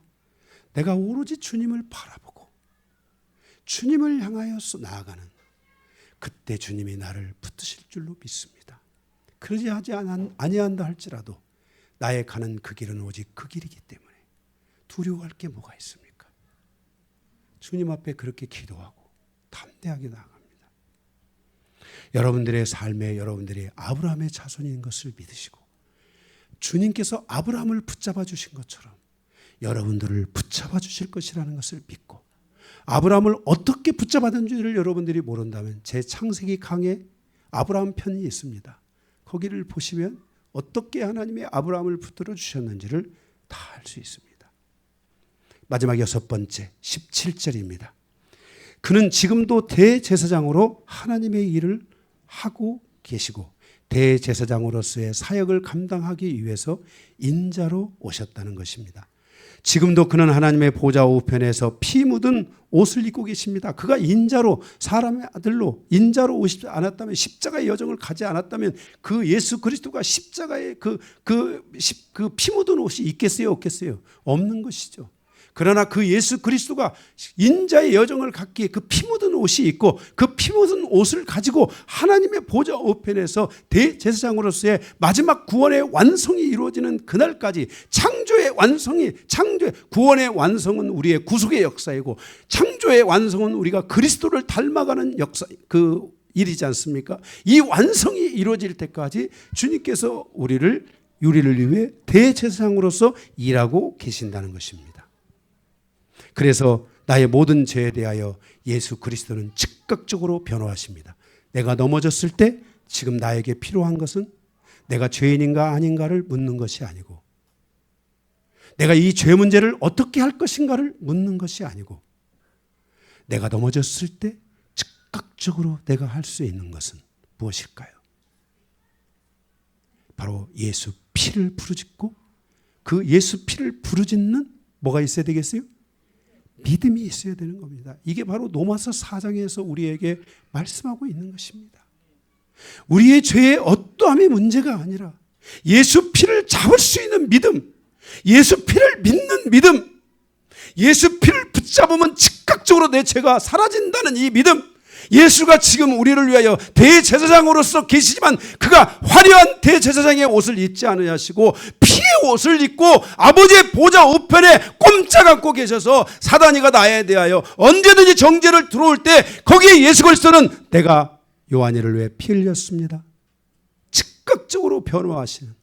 내가 오로지 주님을 바라보고 주님을 향하여서 나아가는 그때 주님이 나를 붙드실 줄로 믿습니다. 그러지 아니한다 할지라도 나의 가는 그 길은 오직 그 길이기 때문에 두려워할 게 뭐가 있습니까? 주님 앞에 그렇게 기도하고 담대하게 나아갑니다. 여러분들의 삶에 여러분들이 아브라함의 자손인 것을 믿으시고 주님께서 아브라함을 붙잡아 주신 것처럼 여러분들을 붙잡아 주실 것이라는 것을 믿고, 아브라함을 어떻게 붙잡았는지를 여러분들이 모른다면 제 창세기 강에 아브라함 편이 있습니다. 거기를 보시면 어떻게 하나님이 아브라함을 붙들어 주셨는지를 다 알 수 있습니다. 마지막 6번째 17절입니다. 그는 지금도 대제사장으로 하나님의 일을 하고 계시고 대제사장으로서의 사역을 감당하기 위해서 인자로 오셨다는 것입니다. 지금도 그는 하나님의 보좌 우편에서 피 묻은 옷을 입고 계십니다. 그가 인자로, 사람의 아들로 인자로 오시지 않았다면, 십자가의 여정을 가지 않았다면 그 예수 그리스도가 십자가의 그 피 묻은 옷이 있겠어요, 없겠어요? 없는 것이죠. 그러나 그 예수 그리스도가 인자의 여정을 갔기에 그 피 묻은 옷이 있고 그 피 묻은 옷을 가지고 하나님의 보좌 우편에서 대제사장으로서의 마지막 구원의 완성이 이루어지는 그날까지, 구원의 완성은 우리의 구속의 역사이고 창조의 완성은 우리가 그리스도를 닮아가는 역사, 그 일이지 않습니까? 이 완성이 이루어질 때까지 주님께서 우리를 위해 대제사장으로서 일하고 계신다는 것입니다. 그래서 나의 모든 죄에 대하여 예수 그리스도는 즉각적으로 변호하십니다. 내가 넘어졌을 때 지금 나에게 필요한 것은 내가 죄인인가 아닌가를 묻는 것이 아니고, 내가 이 죄 문제를 어떻게 할 것인가를 묻는 것이 아니고, 내가 넘어졌을 때 즉각적으로 내가 할 수 있는 것은 무엇일까요? 바로 예수 피를 부르짖고, 그 예수 피를 부르짖는 뭐가 있어야 되겠어요? 믿음이 있어야 되는 겁니다. 이게 바로 로마서 4장에서 우리에게 말씀하고 있는 것입니다. 우리의 죄의 어떠함의 문제가 아니라 예수 피를 잡을 수 있는 믿음, 예수 피를 믿는 믿음, 예수 피를 붙잡으면 즉각적으로 내 죄가 사라진다는 이 믿음, 예수가 지금 우리를 위하여 대제사장으로서 계시지만 그가 화려한 대제사장의 옷을 입지 않으시고 피의 옷을 입고 아버지의 보좌 우편에 꼼짝 않고 계셔서 사단이가 나에 대하여 언제든지 정죄를 들어올 때 거기에 예수 그리스도는 내가 요한이를 위해 피 흘렸습니다, 즉각적으로 변화하시는,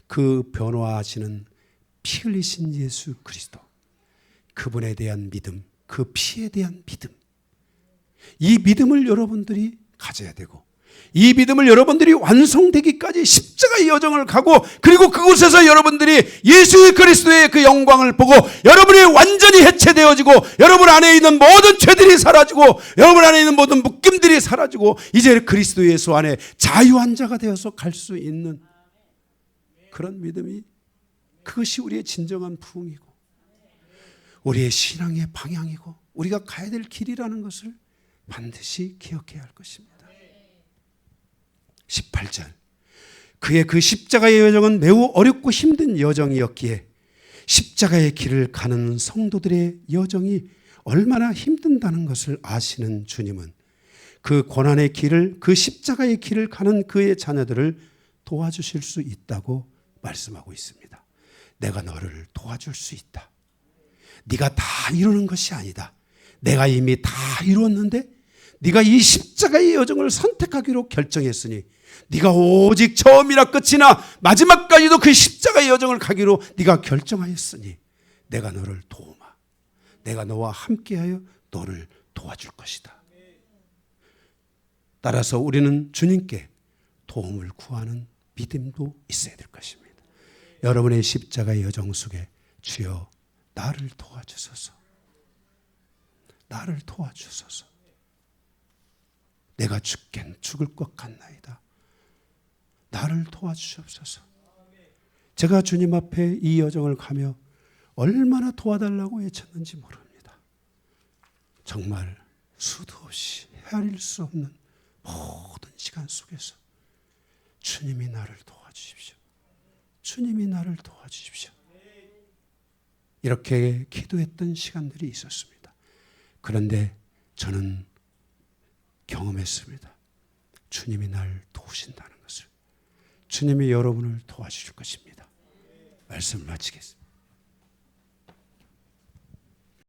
그 변화하시는 피 흘리신 예수 그리스도, 그분에 대한 믿음, 그 피에 대한 믿음, 이 믿음을 여러분들이 가져야 되고, 이 믿음을 여러분들이 완성되기까지 십자가의 여정을 가고, 그리고 그곳에서 여러분들이 예수 그리스도의 그 영광을 보고 여러분이 완전히 해체되어지고 여러분 안에 있는 모든 죄들이 사라지고 여러분 안에 있는 모든 묶임들이 사라지고 이제 그리스도 예수 안에 자유한 자가 되어서 갈 수 있는 그런 믿음이, 그것이 우리의 진정한 부흥이고 우리의 신앙의 방향이고 우리가 가야 될 길이라는 것을 반드시 기억해야 할 것입니다. 18절, 그의 그 십자가의 여정은 매우 어렵고 힘든 여정이었기에 십자가의 길을 가는 성도들의 여정이 얼마나 힘든다는 것을 아시는 주님은 그 고난의 길을, 그 십자가의 길을 가는 그의 자녀들을 도와주실 수 있다고 말씀하고 있습니다. 내가 너를 도와줄 수 있다. 네가 다 이루는 것이 아니다. 내가 이미 다 이루었는데 네가 이 십자가의 여정을 선택하기로 결정했으니, 네가 오직 처음이나 끝이나 마지막까지도 그 십자가의 여정을 가기로 네가 결정하였으니 내가 너를 도우마. 내가 너와 함께하여 너를 도와줄 것이다. 따라서 우리는 주님께 도움을 구하는 믿음도 있어야 될 것입니다. 여러분의 십자가의 여정 속에 주여 나를 도와주소서, 나를 도와주소서, 내가 죽을 것 같나이다, 나를 도와주시옵소서. 제가 주님 앞에 이 여정을 가며 얼마나 도와달라고 외쳤는지 모릅니다. 정말 수도 없이 헤아릴 수 없는 모든 시간 속에서 주님이 나를 도와주십시오, 주님이 나를 도와주십시오, 이렇게 기도했던 시간들이 있었습니다. 그런데 저는 경험했습니다. 주님이 날 도우신다는 것을. 주님이 여러분을 도와주실 것입니다. 말씀을 마치겠습니다.